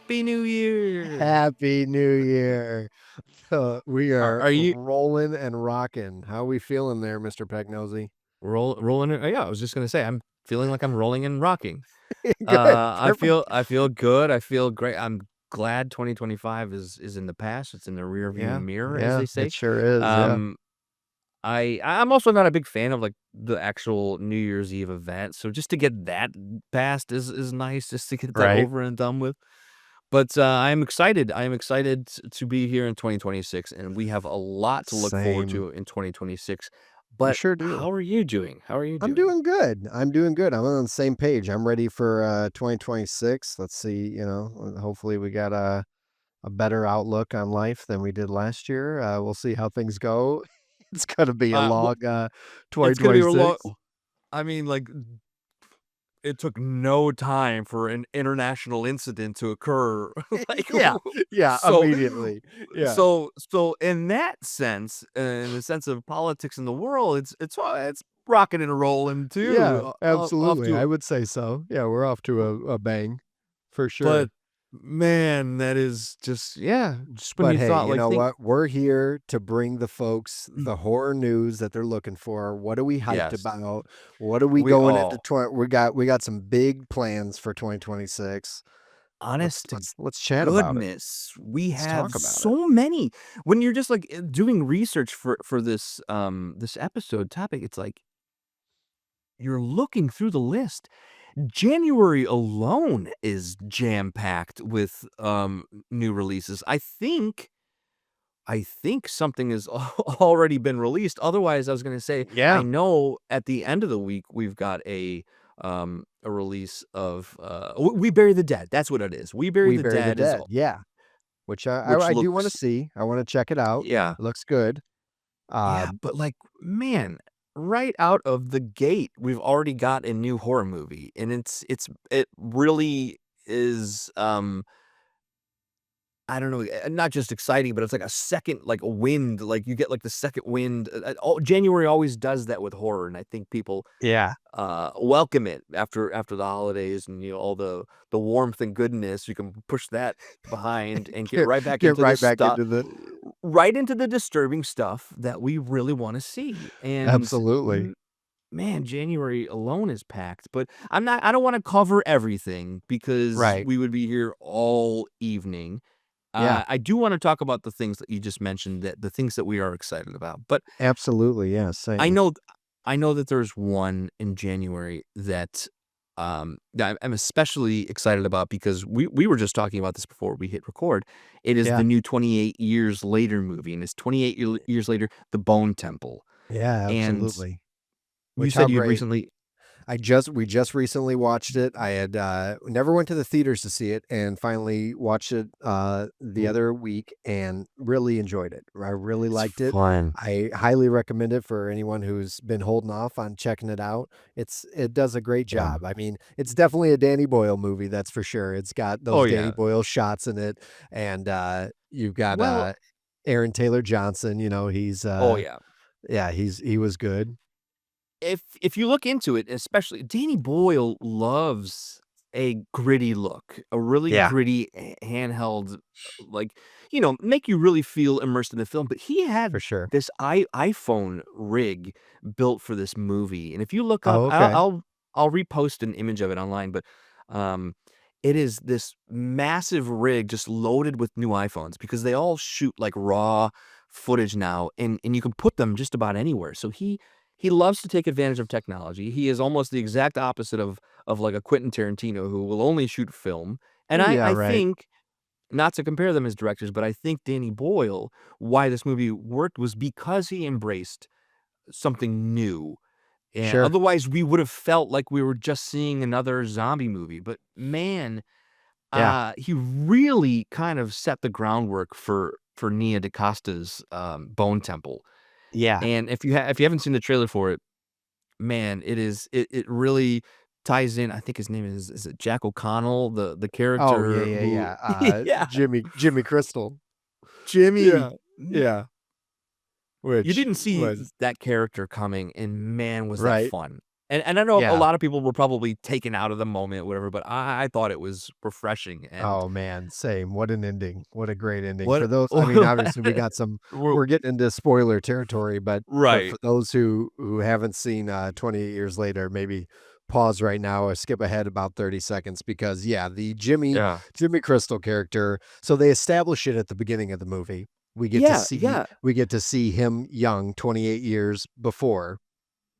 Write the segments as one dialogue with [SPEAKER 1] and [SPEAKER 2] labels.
[SPEAKER 1] Happy New Year.
[SPEAKER 2] Happy New Year. We are
[SPEAKER 1] Are you
[SPEAKER 2] rolling and rocking. How are we feeling there, Mr. Pagnozzi?
[SPEAKER 1] rolling it? Yeah, I was just gonna say I'm feeling like I'm rolling and rocking.
[SPEAKER 2] Good.
[SPEAKER 1] I
[SPEAKER 2] Perfect.
[SPEAKER 1] feel I feel good. I feel great. I'm glad 2025 is in the past. It's in the rear view
[SPEAKER 2] Yeah.
[SPEAKER 1] mirror, as
[SPEAKER 2] Yeah.
[SPEAKER 1] they
[SPEAKER 2] It
[SPEAKER 1] say.
[SPEAKER 2] sure is. Yeah.
[SPEAKER 1] Um, I'm also not a big fan of like the actual New Year's Eve event. So just to get that passed is nice, just to get that
[SPEAKER 2] Right.
[SPEAKER 1] over and done with. But I'm excited. I am excited to be here in 2026, and we have a lot to look forward
[SPEAKER 2] Same.
[SPEAKER 1] to in 2026.
[SPEAKER 2] We
[SPEAKER 1] But
[SPEAKER 2] sure do.
[SPEAKER 1] how are you doing? How are you
[SPEAKER 2] I'm
[SPEAKER 1] doing?
[SPEAKER 2] doing good. I'm doing good. I'm on the same page. I'm ready for 2026. Let's see, hopefully we got a better outlook on life than we did last year. We'll see how things go. It's gonna be a
[SPEAKER 1] Well,
[SPEAKER 2] long
[SPEAKER 1] it's gonna be a lot.
[SPEAKER 2] 2026.
[SPEAKER 1] I mean, like it took no time for an international incident to occur. like,
[SPEAKER 2] Yeah, yeah,
[SPEAKER 1] so,
[SPEAKER 2] immediately. Yeah,
[SPEAKER 1] so in that sense, in the sense of politics in the world, it's rocking and rolling
[SPEAKER 2] yeah,
[SPEAKER 1] too. Off
[SPEAKER 2] absolutely. I
[SPEAKER 1] to
[SPEAKER 2] would say so. Yeah, we're off to a bang for
[SPEAKER 1] But
[SPEAKER 2] sure.
[SPEAKER 1] man, that is just yeah, just when
[SPEAKER 2] But
[SPEAKER 1] you
[SPEAKER 2] hey,
[SPEAKER 1] thought
[SPEAKER 2] you
[SPEAKER 1] like
[SPEAKER 2] know
[SPEAKER 1] think
[SPEAKER 2] what? We're here to bring the folks the horror news that they're looking for. What are we hyped
[SPEAKER 1] yes,
[SPEAKER 2] about? What are we
[SPEAKER 1] we
[SPEAKER 2] going into
[SPEAKER 1] all
[SPEAKER 2] 20 we got some big plans for 2026. Let's
[SPEAKER 1] honest to
[SPEAKER 2] let's let's chat about it.
[SPEAKER 1] goodness, we
[SPEAKER 2] Let's
[SPEAKER 1] have
[SPEAKER 2] talk about it.
[SPEAKER 1] so many. When you're just like doing research for this this episode topic, it's like you're looking through the list. January alone is jam packed with new releases. I think something has already been released. Otherwise, I was gonna say, I
[SPEAKER 2] Yeah,
[SPEAKER 1] know at the end of the week, we've got a release of, We Bury the Dead. That's what it is. We Bury
[SPEAKER 2] We
[SPEAKER 1] the
[SPEAKER 2] Bury the
[SPEAKER 1] Dead is
[SPEAKER 2] Dead.
[SPEAKER 1] all
[SPEAKER 2] Yeah. Which
[SPEAKER 1] which
[SPEAKER 2] I do wanna
[SPEAKER 1] looks
[SPEAKER 2] see. I wanna check it out.
[SPEAKER 1] yeah.
[SPEAKER 2] It looks good.
[SPEAKER 1] Yeah,
[SPEAKER 2] Um,
[SPEAKER 1] but, like, man, right out of the gate, we've already got a new horror movie, and it really is, I don't know, not just exciting, but it's like a second, like, wind, like, you get, like, the second wind, January always does that with horror, and I think people,
[SPEAKER 2] yeah.
[SPEAKER 1] welcome it after the holidays and, all the warmth and goodness, you can push that behind and get
[SPEAKER 2] Get
[SPEAKER 1] right back
[SPEAKER 2] get
[SPEAKER 1] into the
[SPEAKER 2] right back
[SPEAKER 1] stuff
[SPEAKER 2] into the
[SPEAKER 1] right into the disturbing stuff that we really wanna see, and,
[SPEAKER 2] absolutely.
[SPEAKER 1] man, January alone is packed, but I don't wanna cover everything because
[SPEAKER 2] Right.
[SPEAKER 1] we would be here all evening.
[SPEAKER 2] Yeah.
[SPEAKER 1] I do wanna talk about the things that you just mentioned, that the things that we are excited about, but
[SPEAKER 2] Absolutely, yeah,
[SPEAKER 1] I
[SPEAKER 2] same.
[SPEAKER 1] know I know that there's one in January that I'm especially excited about because we were just talking about this before we hit record. It is
[SPEAKER 2] Yeah.
[SPEAKER 1] the new 28 Years Later movie, and it's 28 years later, The Bone Temple,
[SPEAKER 2] Yeah,
[SPEAKER 1] and
[SPEAKER 2] absolutely.
[SPEAKER 1] you
[SPEAKER 2] Which how
[SPEAKER 1] said you'd
[SPEAKER 2] great.
[SPEAKER 1] recently
[SPEAKER 2] We just recently watched it. I had never went to the theaters to see it and finally watched it the
[SPEAKER 1] Ooh,
[SPEAKER 2] other week and really enjoyed it. I really
[SPEAKER 1] it's
[SPEAKER 2] liked it.
[SPEAKER 1] fun.
[SPEAKER 2] I highly recommend it for anyone who's been holding off on checking it out. It does a great
[SPEAKER 1] Yeah.
[SPEAKER 2] job. I mean, it's definitely a Danny Boyle movie, that's for sure. It's got
[SPEAKER 1] Oh,
[SPEAKER 2] those Danny
[SPEAKER 1] yeah.
[SPEAKER 2] Boyle shots in it, and you've got
[SPEAKER 1] Well
[SPEAKER 2] Aaron Taylor Johnson. He's
[SPEAKER 1] oh, yeah.
[SPEAKER 2] yeah, he was good.
[SPEAKER 1] If you look into it, especially Danny Boyle loves a gritty look, a really
[SPEAKER 2] Yeah,
[SPEAKER 1] gritty handheld, like, make you really feel immersed in the film, but he
[SPEAKER 2] for
[SPEAKER 1] had
[SPEAKER 2] sure.
[SPEAKER 1] this iPhone rig built for this movie, and if you look up
[SPEAKER 2] Oh, okay.
[SPEAKER 1] I'll repost an image of it online, but, um, it is this massive rig just loaded with new iPhones because they all shoot, like, raw footage now, and you can put them just about anywhere, so he loves to take advantage of technology. He is almost the exact opposite of like a Quentin Tarantino who will only shoot film. And
[SPEAKER 2] Yeah,
[SPEAKER 1] I
[SPEAKER 2] right.
[SPEAKER 1] think, not to compare them as directors, but I think Danny Boyle, why this movie worked was because he embraced something new. And
[SPEAKER 2] Sure.
[SPEAKER 1] otherwise we would have felt like we were just seeing another zombie movie. But man,
[SPEAKER 2] Yeah.
[SPEAKER 1] he really kind of set the groundwork for Nia DaCosta's Bone Temple.
[SPEAKER 2] Yeah.
[SPEAKER 1] And if you haven't seen the trailer for it, man, it really ties in. I think his name is it Jack O'Connell, the
[SPEAKER 2] Oh, yeah,
[SPEAKER 1] character
[SPEAKER 2] yeah,
[SPEAKER 1] who
[SPEAKER 2] yeah.
[SPEAKER 1] yeah,
[SPEAKER 2] Jimmy Crystal.
[SPEAKER 1] Jimmy.
[SPEAKER 2] Yeah. Yeah.
[SPEAKER 1] You
[SPEAKER 2] Which
[SPEAKER 1] didn't see
[SPEAKER 2] was
[SPEAKER 1] that character coming, and man, was that
[SPEAKER 2] right.
[SPEAKER 1] fun. And I know a
[SPEAKER 2] Yeah.
[SPEAKER 1] lot of people were probably taken out of the moment, whatever, but I thought it was refreshing and
[SPEAKER 2] Oh, man, same. What an ending. What a great ending. For
[SPEAKER 1] what
[SPEAKER 2] those I mean, obviously, we got some
[SPEAKER 1] we're
[SPEAKER 2] we're getting into spoiler territory, but
[SPEAKER 1] right.
[SPEAKER 2] for those who haven't seen, 28 Years Later, maybe pause right now or skip ahead about 30 seconds because, yeah, the
[SPEAKER 1] Yeah.
[SPEAKER 2] Jimmy Crystal character so they establish it at the beginning of the movie.
[SPEAKER 1] Yeah, yeah.
[SPEAKER 2] We get to see him young 28 years before,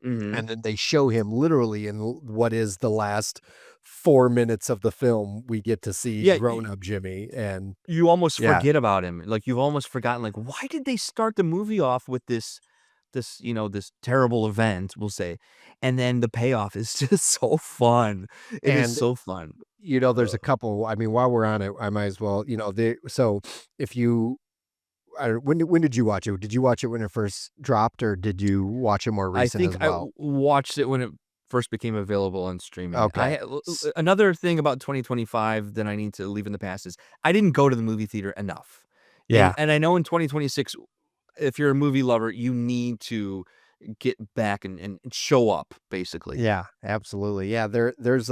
[SPEAKER 1] Mhm.
[SPEAKER 2] and then they show him literally in what is the last 4 minutes of the film, we get to see
[SPEAKER 1] Yeah,
[SPEAKER 2] grown-up Jimmy, and
[SPEAKER 1] you almost
[SPEAKER 2] yeah,
[SPEAKER 1] forget about him. Like, you've almost forgotten, like, why did they start the movie off with this terrible event, we'll say, and then the payoff is just so fun. It is
[SPEAKER 2] and,
[SPEAKER 1] so fun.
[SPEAKER 2] there's a couple I mean, while we're on it, I might as well, so if you when did you watch it? Did you watch it when it first dropped, or did you watch it more
[SPEAKER 1] I
[SPEAKER 2] recent
[SPEAKER 1] think
[SPEAKER 2] as
[SPEAKER 1] I
[SPEAKER 2] well?
[SPEAKER 1] watched it when it first became available on streaming.
[SPEAKER 2] Okay.
[SPEAKER 1] Another thing about 2025 that I need to leave in the past is I didn't go to the movie theater enough. And
[SPEAKER 2] Yeah.
[SPEAKER 1] and I know in 2026, if you're a movie lover, you need to get back and show up, basically.
[SPEAKER 2] Yeah, absolutely. Yeah, there's,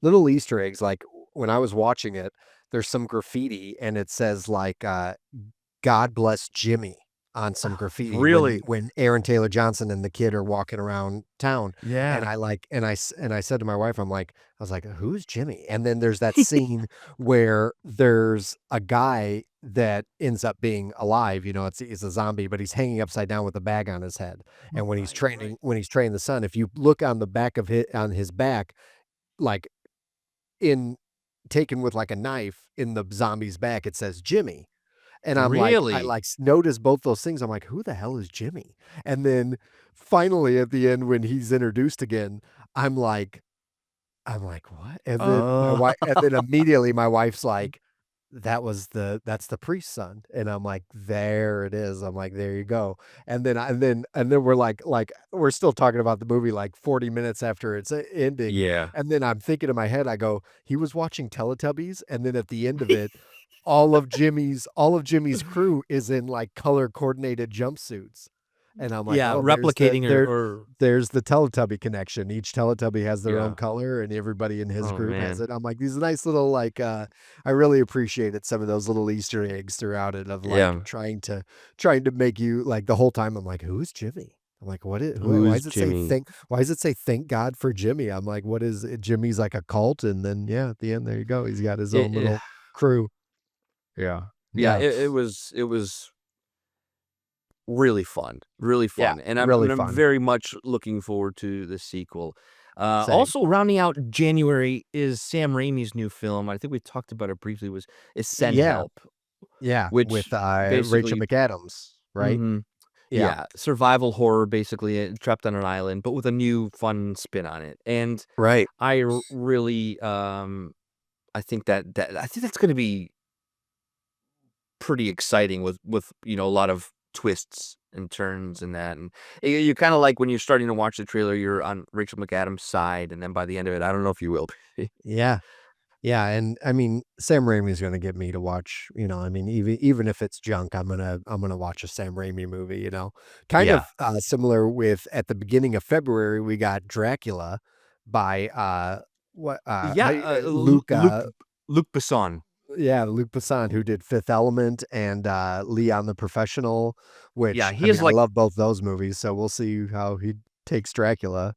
[SPEAKER 2] little Easter eggs, like, when I was watching it, there's some graffiti, and it says, like, "God bless Jimmy" on some graffiti
[SPEAKER 1] Really?
[SPEAKER 2] when Aaron Taylor Johnson and the kid are walking around town, and
[SPEAKER 1] Yeah.
[SPEAKER 2] I, like and I said to my wife, I was like, "Who's Jimmy?" And then there's that scene where there's a guy that ends up being alive, it's a zombie, but he's hanging upside down with a bag on his head, and
[SPEAKER 1] Right, right.
[SPEAKER 2] when he's training the son, if you look on the back of on his back, like, in taken with, like, a knife in the zombie's back, it says Jimmy. And I
[SPEAKER 1] Really?
[SPEAKER 2] like noticed both those things. I'm like, "Who the hell is Jimmy?" And then finally at the end when he's introduced again, I'm like "What?"
[SPEAKER 1] Oh.
[SPEAKER 2] And then immediately my wife's like, That's the priest's son." And I'm like, "There it is." I'm like, "There you go." And then we're we're still talking about the movie like 40 minutes after it's ending.
[SPEAKER 1] Yeah.
[SPEAKER 2] And then I'm thinking in my head, I go, "He was watching Teletubbies." And then at the end of it, all of Jimmy's crew is in like color coordinated jumpsuits. And I'm like,
[SPEAKER 1] Yeah,
[SPEAKER 2] "Oh,
[SPEAKER 1] replicating or
[SPEAKER 2] there's the Teletubby connection." Each Teletubby has their own
[SPEAKER 1] yeah.
[SPEAKER 2] color and everybody in his
[SPEAKER 1] Oh,
[SPEAKER 2] group has
[SPEAKER 1] man.
[SPEAKER 2] it. I'm like, these nice little I really appreciated some of those little Easter eggs throughout it of like
[SPEAKER 1] Yeah.
[SPEAKER 2] trying to make you like the whole time I'm like, "Who's Jimmy?" I'm like, why
[SPEAKER 1] Who's
[SPEAKER 2] does it say
[SPEAKER 1] Jimmy?
[SPEAKER 2] thank God for Jimmy?" I'm like, "What is it? Jimmy's like a cult." And then yeah, at the end there you go. He's got his own
[SPEAKER 1] It
[SPEAKER 2] little crew. Yeah.
[SPEAKER 1] yeah,
[SPEAKER 2] Yeah.
[SPEAKER 1] it was really
[SPEAKER 2] Yeah.
[SPEAKER 1] fun, and I'm
[SPEAKER 2] Really
[SPEAKER 1] and I'm
[SPEAKER 2] fun.
[SPEAKER 1] very much looking forward to the sequel.
[SPEAKER 2] Same.
[SPEAKER 1] Also rounding out January is Sam Raimi's new film, I think we talked about it briefly, is Send
[SPEAKER 2] Yeah.
[SPEAKER 1] Help,
[SPEAKER 2] Yeah.
[SPEAKER 1] which
[SPEAKER 2] With Rachel
[SPEAKER 1] basically
[SPEAKER 2] McAdams, right?
[SPEAKER 1] mhm,
[SPEAKER 2] Yeah.
[SPEAKER 1] yeah, survival horror, basically, trapped on an island, but with a new fun spin on it, and
[SPEAKER 2] Right.
[SPEAKER 1] really, I think I think that's gonna be pretty exciting with a lot of twists and turns and that, and you kinda like when you're starting to watch the trailer, you're on Rachel McAdams' side, and then by the end of it, I don't know if you will be.
[SPEAKER 2] Yeah. Yeah, and I mean, Sam Raimi's gonna get me to watch, I mean, even if it's junk, I'm gonna watch a Sam Raimi movie, Kind
[SPEAKER 1] Yeah.
[SPEAKER 2] of, similar with at the beginning of February, we got Dracula by, what,
[SPEAKER 1] Yeah,
[SPEAKER 2] how you Luke,
[SPEAKER 1] Luc Besson.
[SPEAKER 2] yeah, Luc Besson, who did Fifth Element and, Leon the Professional,
[SPEAKER 1] Yeah,
[SPEAKER 2] which, I
[SPEAKER 1] he
[SPEAKER 2] mean,
[SPEAKER 1] is
[SPEAKER 2] I
[SPEAKER 1] like
[SPEAKER 2] love both those movies, so we'll see how he takes Dracula,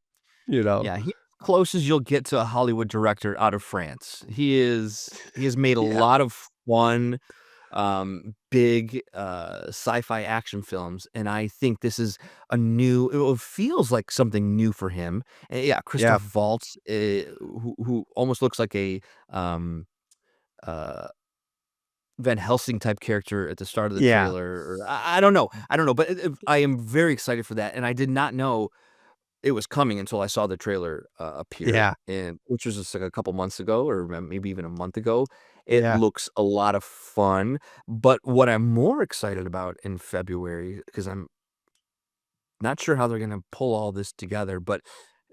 [SPEAKER 2] you know?
[SPEAKER 1] yeah, he's close as you'll get to a Hollywood director out of France. He has made a
[SPEAKER 2] Yeah.
[SPEAKER 1] lot of fun, big, sci-fi action films, and I think this is it feels like something new for him. And yeah,
[SPEAKER 2] Yeah.
[SPEAKER 1] Christoph Waltz, who almost looks like a, um, uh, Van Helsing type character at the start of the
[SPEAKER 2] Yeah.
[SPEAKER 1] trailer, or I don't know, but I am very excited for that, and I did not know it was coming until I saw the trailer, appear,
[SPEAKER 2] Yeah.
[SPEAKER 1] and which was just, like, a couple months ago or maybe even a month ago. It
[SPEAKER 2] Yeah.
[SPEAKER 1] looks a lot of fun, but what I'm more excited about in February, because 'cause I'm not sure how they're gonna pull all this together, but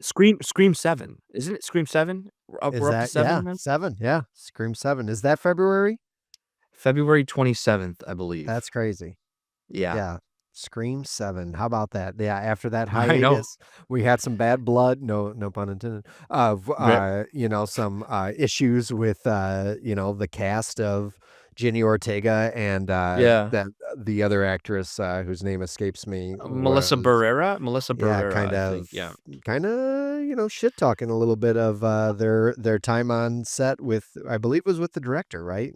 [SPEAKER 1] Scream 7. Isn't it Scream 7?
[SPEAKER 2] Is
[SPEAKER 1] We're up to
[SPEAKER 2] that
[SPEAKER 1] 7
[SPEAKER 2] yeah,
[SPEAKER 1] now?
[SPEAKER 2] 7, yeah, Scream 7. Is that February?
[SPEAKER 1] February 27th, I believe.
[SPEAKER 2] That's crazy.
[SPEAKER 1] Yeah.
[SPEAKER 2] Yeah. Scream 7. How about that? Yeah, after that
[SPEAKER 1] I know.
[SPEAKER 2] hiatus, we had some bad blood, no pun intended, of,
[SPEAKER 1] Ve
[SPEAKER 2] some, issues with, the cast of Jenny Ortega and,
[SPEAKER 1] Yeah.
[SPEAKER 2] the other actress, whose name escapes me
[SPEAKER 1] Melissa
[SPEAKER 2] was
[SPEAKER 1] Barrera? Melissa
[SPEAKER 2] yeah,
[SPEAKER 1] Barrera, I think, yeah.
[SPEAKER 2] shit talking a little bit of, their time on set with I believe it was with the director, right?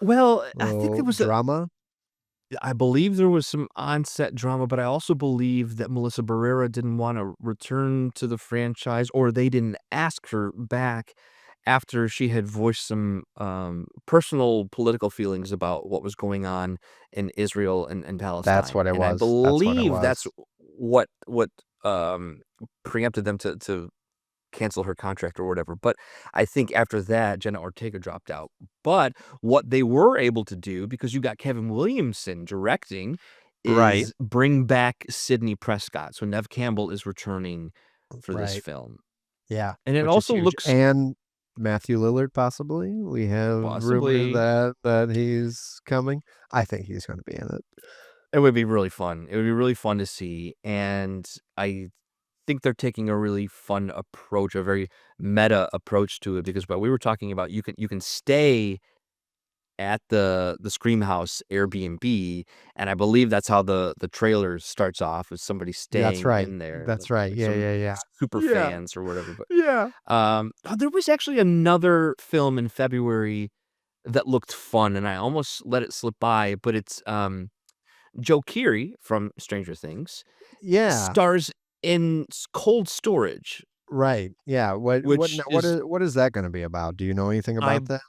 [SPEAKER 1] Well, I think
[SPEAKER 2] Little
[SPEAKER 1] there was a
[SPEAKER 2] drama?
[SPEAKER 1] I believe there was some on-set drama, but I also believe that Melissa Barrera didn't wanna return to the franchise, or they didn't ask her back after she had voiced some, personal political feelings about what was going on in Israel and
[SPEAKER 2] That's
[SPEAKER 1] Palestine,
[SPEAKER 2] what it
[SPEAKER 1] and I
[SPEAKER 2] was, that's what it
[SPEAKER 1] believe that's
[SPEAKER 2] was.
[SPEAKER 1] what, um, preempted them to cancel her contract or whatever, but I think after that, Jenna Ortega dropped out. But what they were able to do, because you got Kevin Williamson directing,
[SPEAKER 2] Right,
[SPEAKER 1] is bring back Sidney Prescott. So Neve Campbell is returning for this
[SPEAKER 2] right.
[SPEAKER 1] film.
[SPEAKER 2] Yeah,
[SPEAKER 1] And it
[SPEAKER 2] which is
[SPEAKER 1] also
[SPEAKER 2] huge,
[SPEAKER 1] looks
[SPEAKER 2] and Matthew Lillard, possibly? We have rumors
[SPEAKER 1] possibly
[SPEAKER 2] that he's coming. I think he's gonna be in it.
[SPEAKER 1] it would be really fun. It would be really fun to see, and I think they're taking a really fun approach, a very meta approach to it, because what we were talking about, you can stay at the Scream House Airbnb, and I believe that's how the trailer starts off, is somebody
[SPEAKER 2] That's
[SPEAKER 1] staying
[SPEAKER 2] right,
[SPEAKER 1] in there,
[SPEAKER 2] that's right,
[SPEAKER 1] like
[SPEAKER 2] yeah,
[SPEAKER 1] some
[SPEAKER 2] yeah, yeah.
[SPEAKER 1] super
[SPEAKER 2] Yeah,
[SPEAKER 1] fans or whatever, but,
[SPEAKER 2] yeah.
[SPEAKER 1] there was actually another film in February that looked fun, and I almost let it slip by, but it's, Joe Keery from Stranger Things
[SPEAKER 2] Yeah,
[SPEAKER 1] stars in Cold Storage,
[SPEAKER 2] right, yeah,
[SPEAKER 1] which is
[SPEAKER 2] what is that gonna be about? Do you know anything
[SPEAKER 1] I
[SPEAKER 2] about that?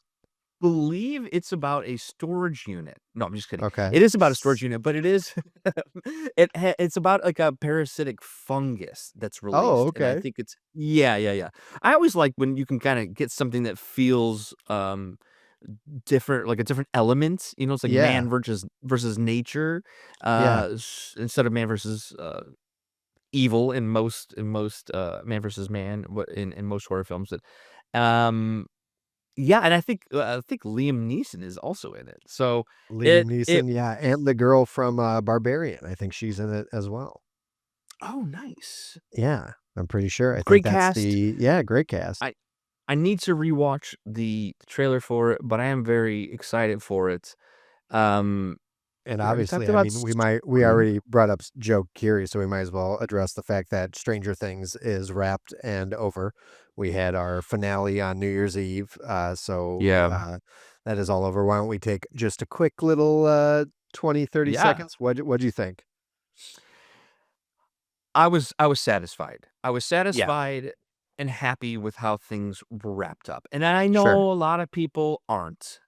[SPEAKER 1] believe it's about a storage unit. No, I'm just kidding.
[SPEAKER 2] Okay.
[SPEAKER 1] It is about a storage unit, but it is it's about, like, a parasitic fungus that's
[SPEAKER 2] Oh,
[SPEAKER 1] released, and I
[SPEAKER 2] okay.
[SPEAKER 1] think it's yeah, yeah, yeah. I always like when you can kinda get something that feels, different, like a different element, it's like
[SPEAKER 2] Yeah,
[SPEAKER 1] man versus nature,
[SPEAKER 2] yeah.
[SPEAKER 1] instead of man versus, evil in most, man versus man, what in most horror films that, um yeah, and I think Liam Neeson is also in it. So
[SPEAKER 2] Liam
[SPEAKER 1] it
[SPEAKER 2] Neeson, yeah, and the girl from, Barbarian, I think she's in it as well.
[SPEAKER 1] oh, nice.
[SPEAKER 2] Yeah, I'm pretty sure. I think
[SPEAKER 1] Great
[SPEAKER 2] that's
[SPEAKER 1] cast.
[SPEAKER 2] the yeah, great cast.
[SPEAKER 1] I I need to rewatch the trailer for it, but I am very excited for it. Um,
[SPEAKER 2] And
[SPEAKER 1] we already talked
[SPEAKER 2] obviously, I
[SPEAKER 1] about
[SPEAKER 2] mean, we
[SPEAKER 1] Scream.
[SPEAKER 2] already brought up Joe Keery, so we might as well address the fact that Stranger Things is wrapped and over. We had our finale on New Year's Eve,
[SPEAKER 1] Yeah.
[SPEAKER 2] that is all over. Why don't we take just a quick little 20, 30
[SPEAKER 1] Yeah.
[SPEAKER 2] seconds? What'd you think?
[SPEAKER 1] I was satisfied. I was
[SPEAKER 2] Yeah,
[SPEAKER 1] satisfied and happy with how things were wrapped up, and I
[SPEAKER 2] sure.
[SPEAKER 1] know a lot of people aren't.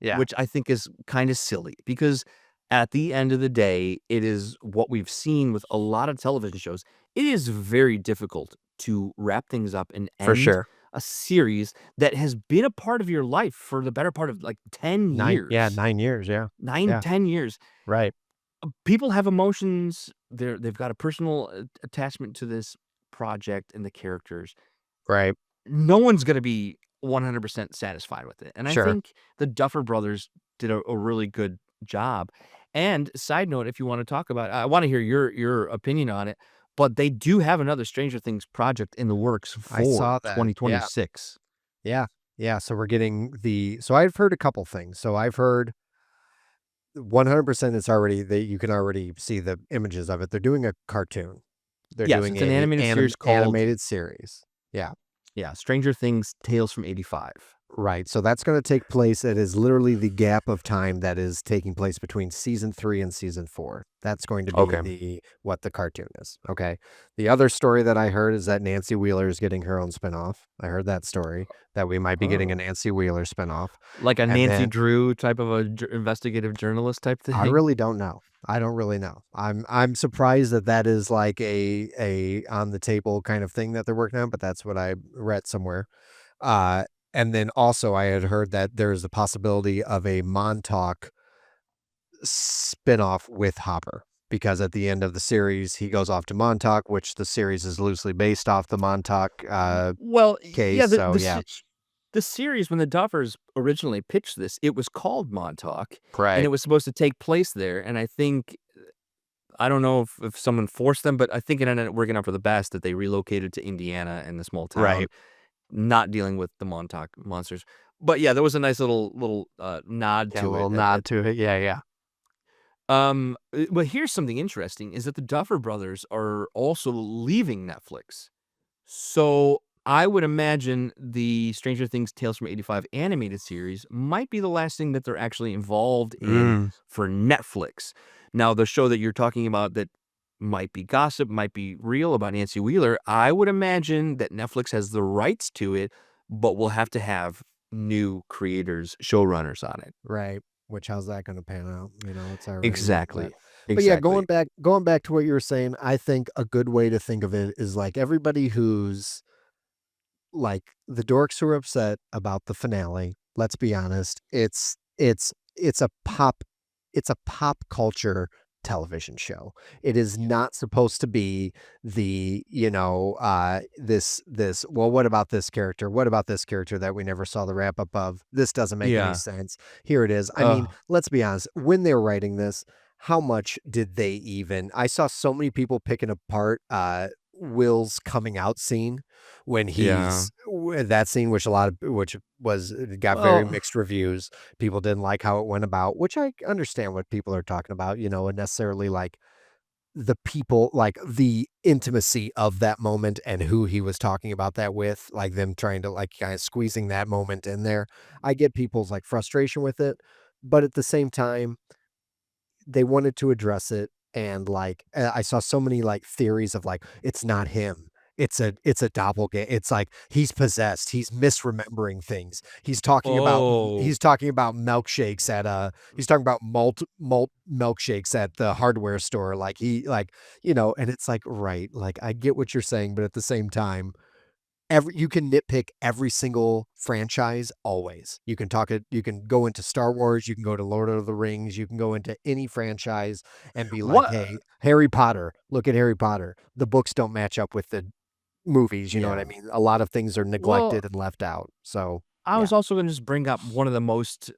[SPEAKER 2] Yeah,
[SPEAKER 1] Which I think is kinda silly because at the end of the day, it is what we've seen with a lot of television shows. It is very difficult to wrap things up and
[SPEAKER 2] for
[SPEAKER 1] end
[SPEAKER 2] sure.
[SPEAKER 1] a series that has been a part of your life for the better part of, like, 10
[SPEAKER 2] Yeah,
[SPEAKER 1] years.
[SPEAKER 2] 9 years. Yeah,
[SPEAKER 1] 9,
[SPEAKER 2] yeah,
[SPEAKER 1] 10 years.
[SPEAKER 2] right,
[SPEAKER 1] People have emotions. They've got a personal attachment to this project and the characters.
[SPEAKER 2] right.
[SPEAKER 1] No one's gonna be 100% satisfied with it, and I
[SPEAKER 2] Sure.
[SPEAKER 1] think the Duffer Brothers did a really good job, and side note, if you wanna talk about I wanna hear your opinion on it, but they do have another Stranger Things project in the works
[SPEAKER 2] I
[SPEAKER 1] for
[SPEAKER 2] saw that. Yeah,
[SPEAKER 1] 2026.
[SPEAKER 2] yeah, yeah. So we're getting the. So I've heard a couple things. So I've heard 100% it's already that you can already see the images of it. They're doing a cartoon. They're
[SPEAKER 1] Yes,
[SPEAKER 2] doing
[SPEAKER 1] it's an
[SPEAKER 2] a
[SPEAKER 1] animated series called
[SPEAKER 2] animated series. Yeah.
[SPEAKER 1] yeah, Stranger Things: Tales from '85.
[SPEAKER 2] Right. So that's going to take place. It is literally the gap of time that is taking place between season 3 and season 4. That's going to be
[SPEAKER 1] Okay.
[SPEAKER 2] the what the cartoon is. Okay. The other story that I heard is that Nancy Wheeler is getting her own spinoff. I heard that story that we might be getting a
[SPEAKER 1] Oh.
[SPEAKER 2] Nancy Wheeler spinoff.
[SPEAKER 1] Like a
[SPEAKER 2] And
[SPEAKER 1] Nancy
[SPEAKER 2] then
[SPEAKER 1] Drew type of a investigative journalist type
[SPEAKER 2] I
[SPEAKER 1] thing?
[SPEAKER 2] really don't know. I don't really know. I'm surprised that that is like a on the table kind of thing that they're working on, but that's what I read somewhere. Uh, and then also I had heard that there's a possibility of a Montauk spinoff with Hopper because at the end of the series he goes off to Montauk, which the series is loosely based off the Montauk
[SPEAKER 1] Well, yeah,
[SPEAKER 2] case. So yeah,
[SPEAKER 1] the series, when the Duffers originally pitched this, it was called Montauk, and
[SPEAKER 2] right.
[SPEAKER 1] it was supposed to take place there, and I think I don't know if someone forced them, but I think it ended up working out for the best that they relocated to Indiana in the small town,
[SPEAKER 2] Right.
[SPEAKER 1] not dealing with the Montauk monsters. But yeah, there was a nice little nod
[SPEAKER 2] Yeah, a
[SPEAKER 1] to
[SPEAKER 2] little
[SPEAKER 1] it.
[SPEAKER 2] nod to it. Yeah, yeah.
[SPEAKER 1] But here's something interesting: is that the Duffer Brothers are also leaving Netflix. So I would imagine the Stranger Things Tales from '85 animated series might be the last thing that they're actually involved in
[SPEAKER 2] Mm,
[SPEAKER 1] for Netflix. Now, the show that you're talking about that might be gossip, might be real about Nancy Wheeler, I would imagine that Netflix has the rights to it, but we'll have to have new creators, showrunners on it.
[SPEAKER 2] right. Which how's that gonna pan out? You know, it's already that.
[SPEAKER 1] Exactly.
[SPEAKER 2] But yeah,
[SPEAKER 1] Exactly.
[SPEAKER 2] going back to what you were saying, I think a good way to think of it is like everybody who's like the dorks who are upset about the finale, let's be honest, it's a pop culture television show. It is not supposed to be this, well, what about this character? What about this character that we never saw the wrap up of? This doesn't make any
[SPEAKER 1] Yeah.
[SPEAKER 2] sense. Here it is. I mean,
[SPEAKER 1] Oh.
[SPEAKER 2] let's be honest, when they were writing this, how much did they even I saw so many people picking apart Will's coming out scene when
[SPEAKER 1] Yeah.
[SPEAKER 2] that scene, which a lot of which was got very
[SPEAKER 1] Well,
[SPEAKER 2] mixed reviews. People didn't like how it went about, which I understand what people are talking about, and necessarily like the people, like the intimacy of that moment and who he was talking about that with, like them trying to like kind of squeezing that moment in there. I get people's like frustration with it, but at the same time, they wanted to address it, and, like, I saw so many, like, theories of, like, it's not him. It's a doppelganger. It's like he's possessed. He's misremembering things.
[SPEAKER 1] oh.
[SPEAKER 2] He's talking about milkshakes at, he's talking about malt milkshakes at the hardware store, like, and it's like, right, like, I get what you're saying, but at the same time, you can nitpick every single franchise always. You can go into Star Wars, you can go to Lord of the Rings, you can go into any franchise and be like,
[SPEAKER 1] What
[SPEAKER 2] "Hey, Harry Potter, look at Harry Potter. The books don't match up with the movies," you know what I
[SPEAKER 1] Yeah.
[SPEAKER 2] mean? A lot of things are
[SPEAKER 1] Well,
[SPEAKER 2] neglected and left out. So,
[SPEAKER 1] I
[SPEAKER 2] yeah.
[SPEAKER 1] was also gonna just bring up one of the most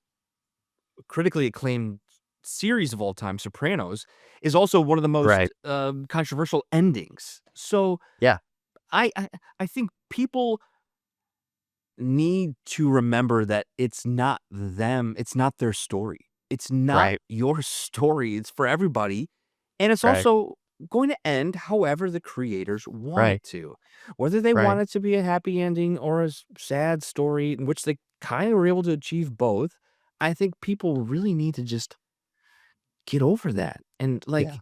[SPEAKER 1] critically acclaimed series of all time, Sopranos, is also one of the
[SPEAKER 2] Right.
[SPEAKER 1] most, controversial endings. So,
[SPEAKER 2] Yeah.
[SPEAKER 1] I I I think people need to remember that it's not them, it's not their story. It's not
[SPEAKER 2] Right.
[SPEAKER 1] your story, it's for everybody, and it's
[SPEAKER 2] Right.
[SPEAKER 1] also going to end however the creators want
[SPEAKER 2] Right.
[SPEAKER 1] it to. Whether they
[SPEAKER 2] Right.
[SPEAKER 1] want it to be a happy ending or a sad story in which they kind of were able to achieve both, I think people really need to just get over that. And,
[SPEAKER 2] Yeah.
[SPEAKER 1] like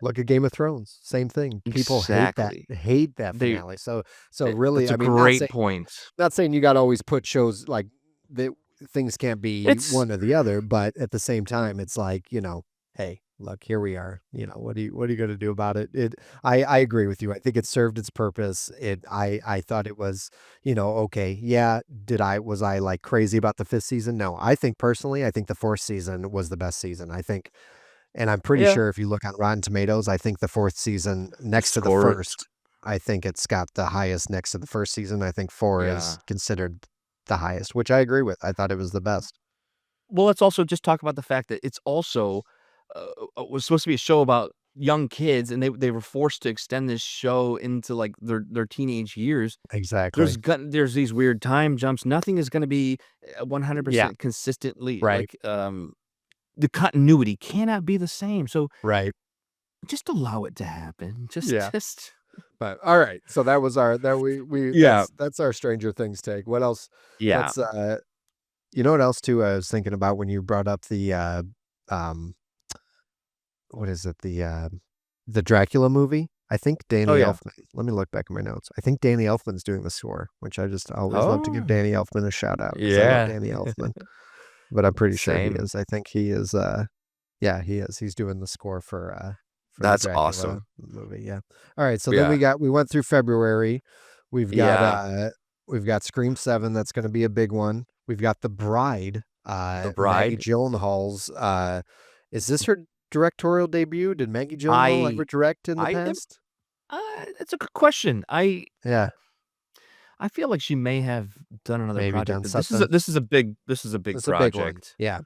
[SPEAKER 2] Look at Game of Thrones, same thing. People
[SPEAKER 1] exactly.
[SPEAKER 2] hate that
[SPEAKER 1] They
[SPEAKER 2] finale. So really,
[SPEAKER 1] That's a
[SPEAKER 2] I mean,
[SPEAKER 1] great point.
[SPEAKER 2] not saying you gotta always put shows like that things can't be
[SPEAKER 1] It's
[SPEAKER 2] one or the other, but at the same time, it's like, "Hey, look, here we are." What are you gonna do about it? I agree with you. I think it served its purpose. I thought it was, okay, yeah, was I, like, crazy about the 5th season? No. I think the 4th season was the best season. And I'm pretty
[SPEAKER 1] yeah,
[SPEAKER 2] sure if you look on Rotten Tomatoes, I think the 4th season next to the
[SPEAKER 1] score it.
[SPEAKER 2] 1st, I think it's got the highest next to the 1st season. I think 4 is
[SPEAKER 1] Yeah.
[SPEAKER 2] considered the highest, which I agree with. I thought it was the best.
[SPEAKER 1] Well, let's also just talk about the fact that it's also, was supposed to be a show about young kids, and they were forced to extend this show into, like, their teenage years.
[SPEAKER 2] Exactly.
[SPEAKER 1] There's these weird time jumps. Nothing is gonna be,
[SPEAKER 2] Yeah,
[SPEAKER 1] 100% consistently,
[SPEAKER 2] right,
[SPEAKER 1] like, the continuity cannot be the same, so
[SPEAKER 2] right.
[SPEAKER 1] just allow it to happen.
[SPEAKER 2] Yeah.
[SPEAKER 1] Just
[SPEAKER 2] But all right. So that was our that we
[SPEAKER 1] Yeah.
[SPEAKER 2] that's our Stranger Things take. What else?
[SPEAKER 1] Yeah.
[SPEAKER 2] Let's you know what else too I was thinking about when you brought up um what is it? The Dracula movie? I think
[SPEAKER 1] Oh,
[SPEAKER 2] Danny
[SPEAKER 1] yeah.
[SPEAKER 2] Elfman, let me look back at my notes. I think Danny Elfman's doing the score, which I just always love to give
[SPEAKER 1] Oh,
[SPEAKER 2] Danny Elfman a shout out because I love
[SPEAKER 1] yeah.
[SPEAKER 2] Danny Elfman, but I'm pretty sure he
[SPEAKER 1] Same.
[SPEAKER 2] is. I think he is, yeah, he is. He's doing the score for the
[SPEAKER 1] That's
[SPEAKER 2] Dracula
[SPEAKER 1] awesome.
[SPEAKER 2] movie, yeah. Alright, so then
[SPEAKER 1] Yeah.
[SPEAKER 2] we went through February. We've got,
[SPEAKER 1] Yeah.
[SPEAKER 2] uh we've got Scream 7, that's gonna be a big one. We've got The Bride,
[SPEAKER 1] The
[SPEAKER 2] Maggie
[SPEAKER 1] Bride.
[SPEAKER 2] Gyllenhaal's, is this her directorial debut? Did Maggie Gyllenhaal
[SPEAKER 1] I
[SPEAKER 2] ever direct in the
[SPEAKER 1] I am
[SPEAKER 2] past?
[SPEAKER 1] That's a good question.
[SPEAKER 2] Yeah,
[SPEAKER 1] I feel like she may have done another
[SPEAKER 2] maybe
[SPEAKER 1] project,
[SPEAKER 2] done
[SPEAKER 1] but
[SPEAKER 2] something.
[SPEAKER 1] this is a big
[SPEAKER 2] It's a big one.
[SPEAKER 1] project.
[SPEAKER 2] Yeah.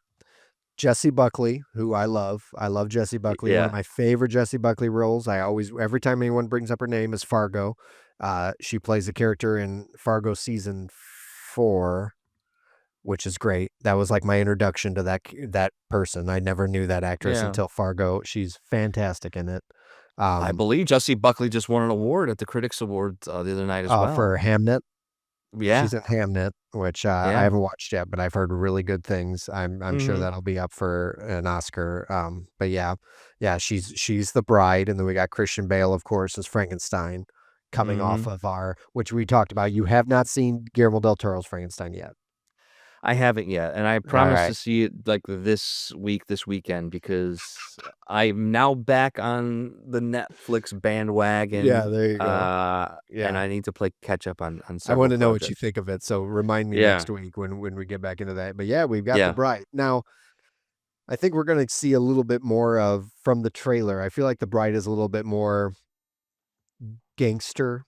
[SPEAKER 2] Jessie Buckley, who I love. I love Jessie Buckley. One of
[SPEAKER 1] Yeah.
[SPEAKER 2] my favorite Jessie Buckley roles. I always, every time anyone brings up her name, is Fargo. She plays a character in Fargo season 4, which is great. That was like my introduction to that person. I never knew that actress
[SPEAKER 1] Yeah.
[SPEAKER 2] until Fargo. She's fantastic in it.
[SPEAKER 1] I
[SPEAKER 2] Um,
[SPEAKER 1] believe Jessie Buckley just won an award at the Critics Awards the other night as
[SPEAKER 2] for
[SPEAKER 1] well.
[SPEAKER 2] Hamnet.
[SPEAKER 1] Yeah.
[SPEAKER 2] She's in Hamnet, which I
[SPEAKER 1] Yeah.
[SPEAKER 2] haven't watched yet, but I've heard really good things. I'm sure
[SPEAKER 1] Mhm.
[SPEAKER 2] that'll be up for an Oscar. But yeah, yeah, she's the bride, and then we got Christian Bale, of course, as Frankenstein, coming off
[SPEAKER 1] Mhm.
[SPEAKER 2] of our, which we talked about. You have not seen Guillermo del Toro's Frankenstein yet.
[SPEAKER 1] I haven't yet, and I
[SPEAKER 2] All
[SPEAKER 1] promise to
[SPEAKER 2] right.
[SPEAKER 1] see it, like, this week, this weekend, because I'm now back on the Netflix
[SPEAKER 2] Yeah,
[SPEAKER 1] bandwagon,
[SPEAKER 2] there you go.
[SPEAKER 1] and
[SPEAKER 2] Yeah.
[SPEAKER 1] I need to play catch up on
[SPEAKER 2] I
[SPEAKER 1] several
[SPEAKER 2] want to know what you
[SPEAKER 1] projects.
[SPEAKER 2] think of it. So remind me
[SPEAKER 1] Yeah.
[SPEAKER 2] next week when we get back into that. But yeah, we've got the
[SPEAKER 1] Yeah.
[SPEAKER 2] bride. Now, I think we're going to see a little bit more of from the trailer. I feel like the bride is a little bit more gangster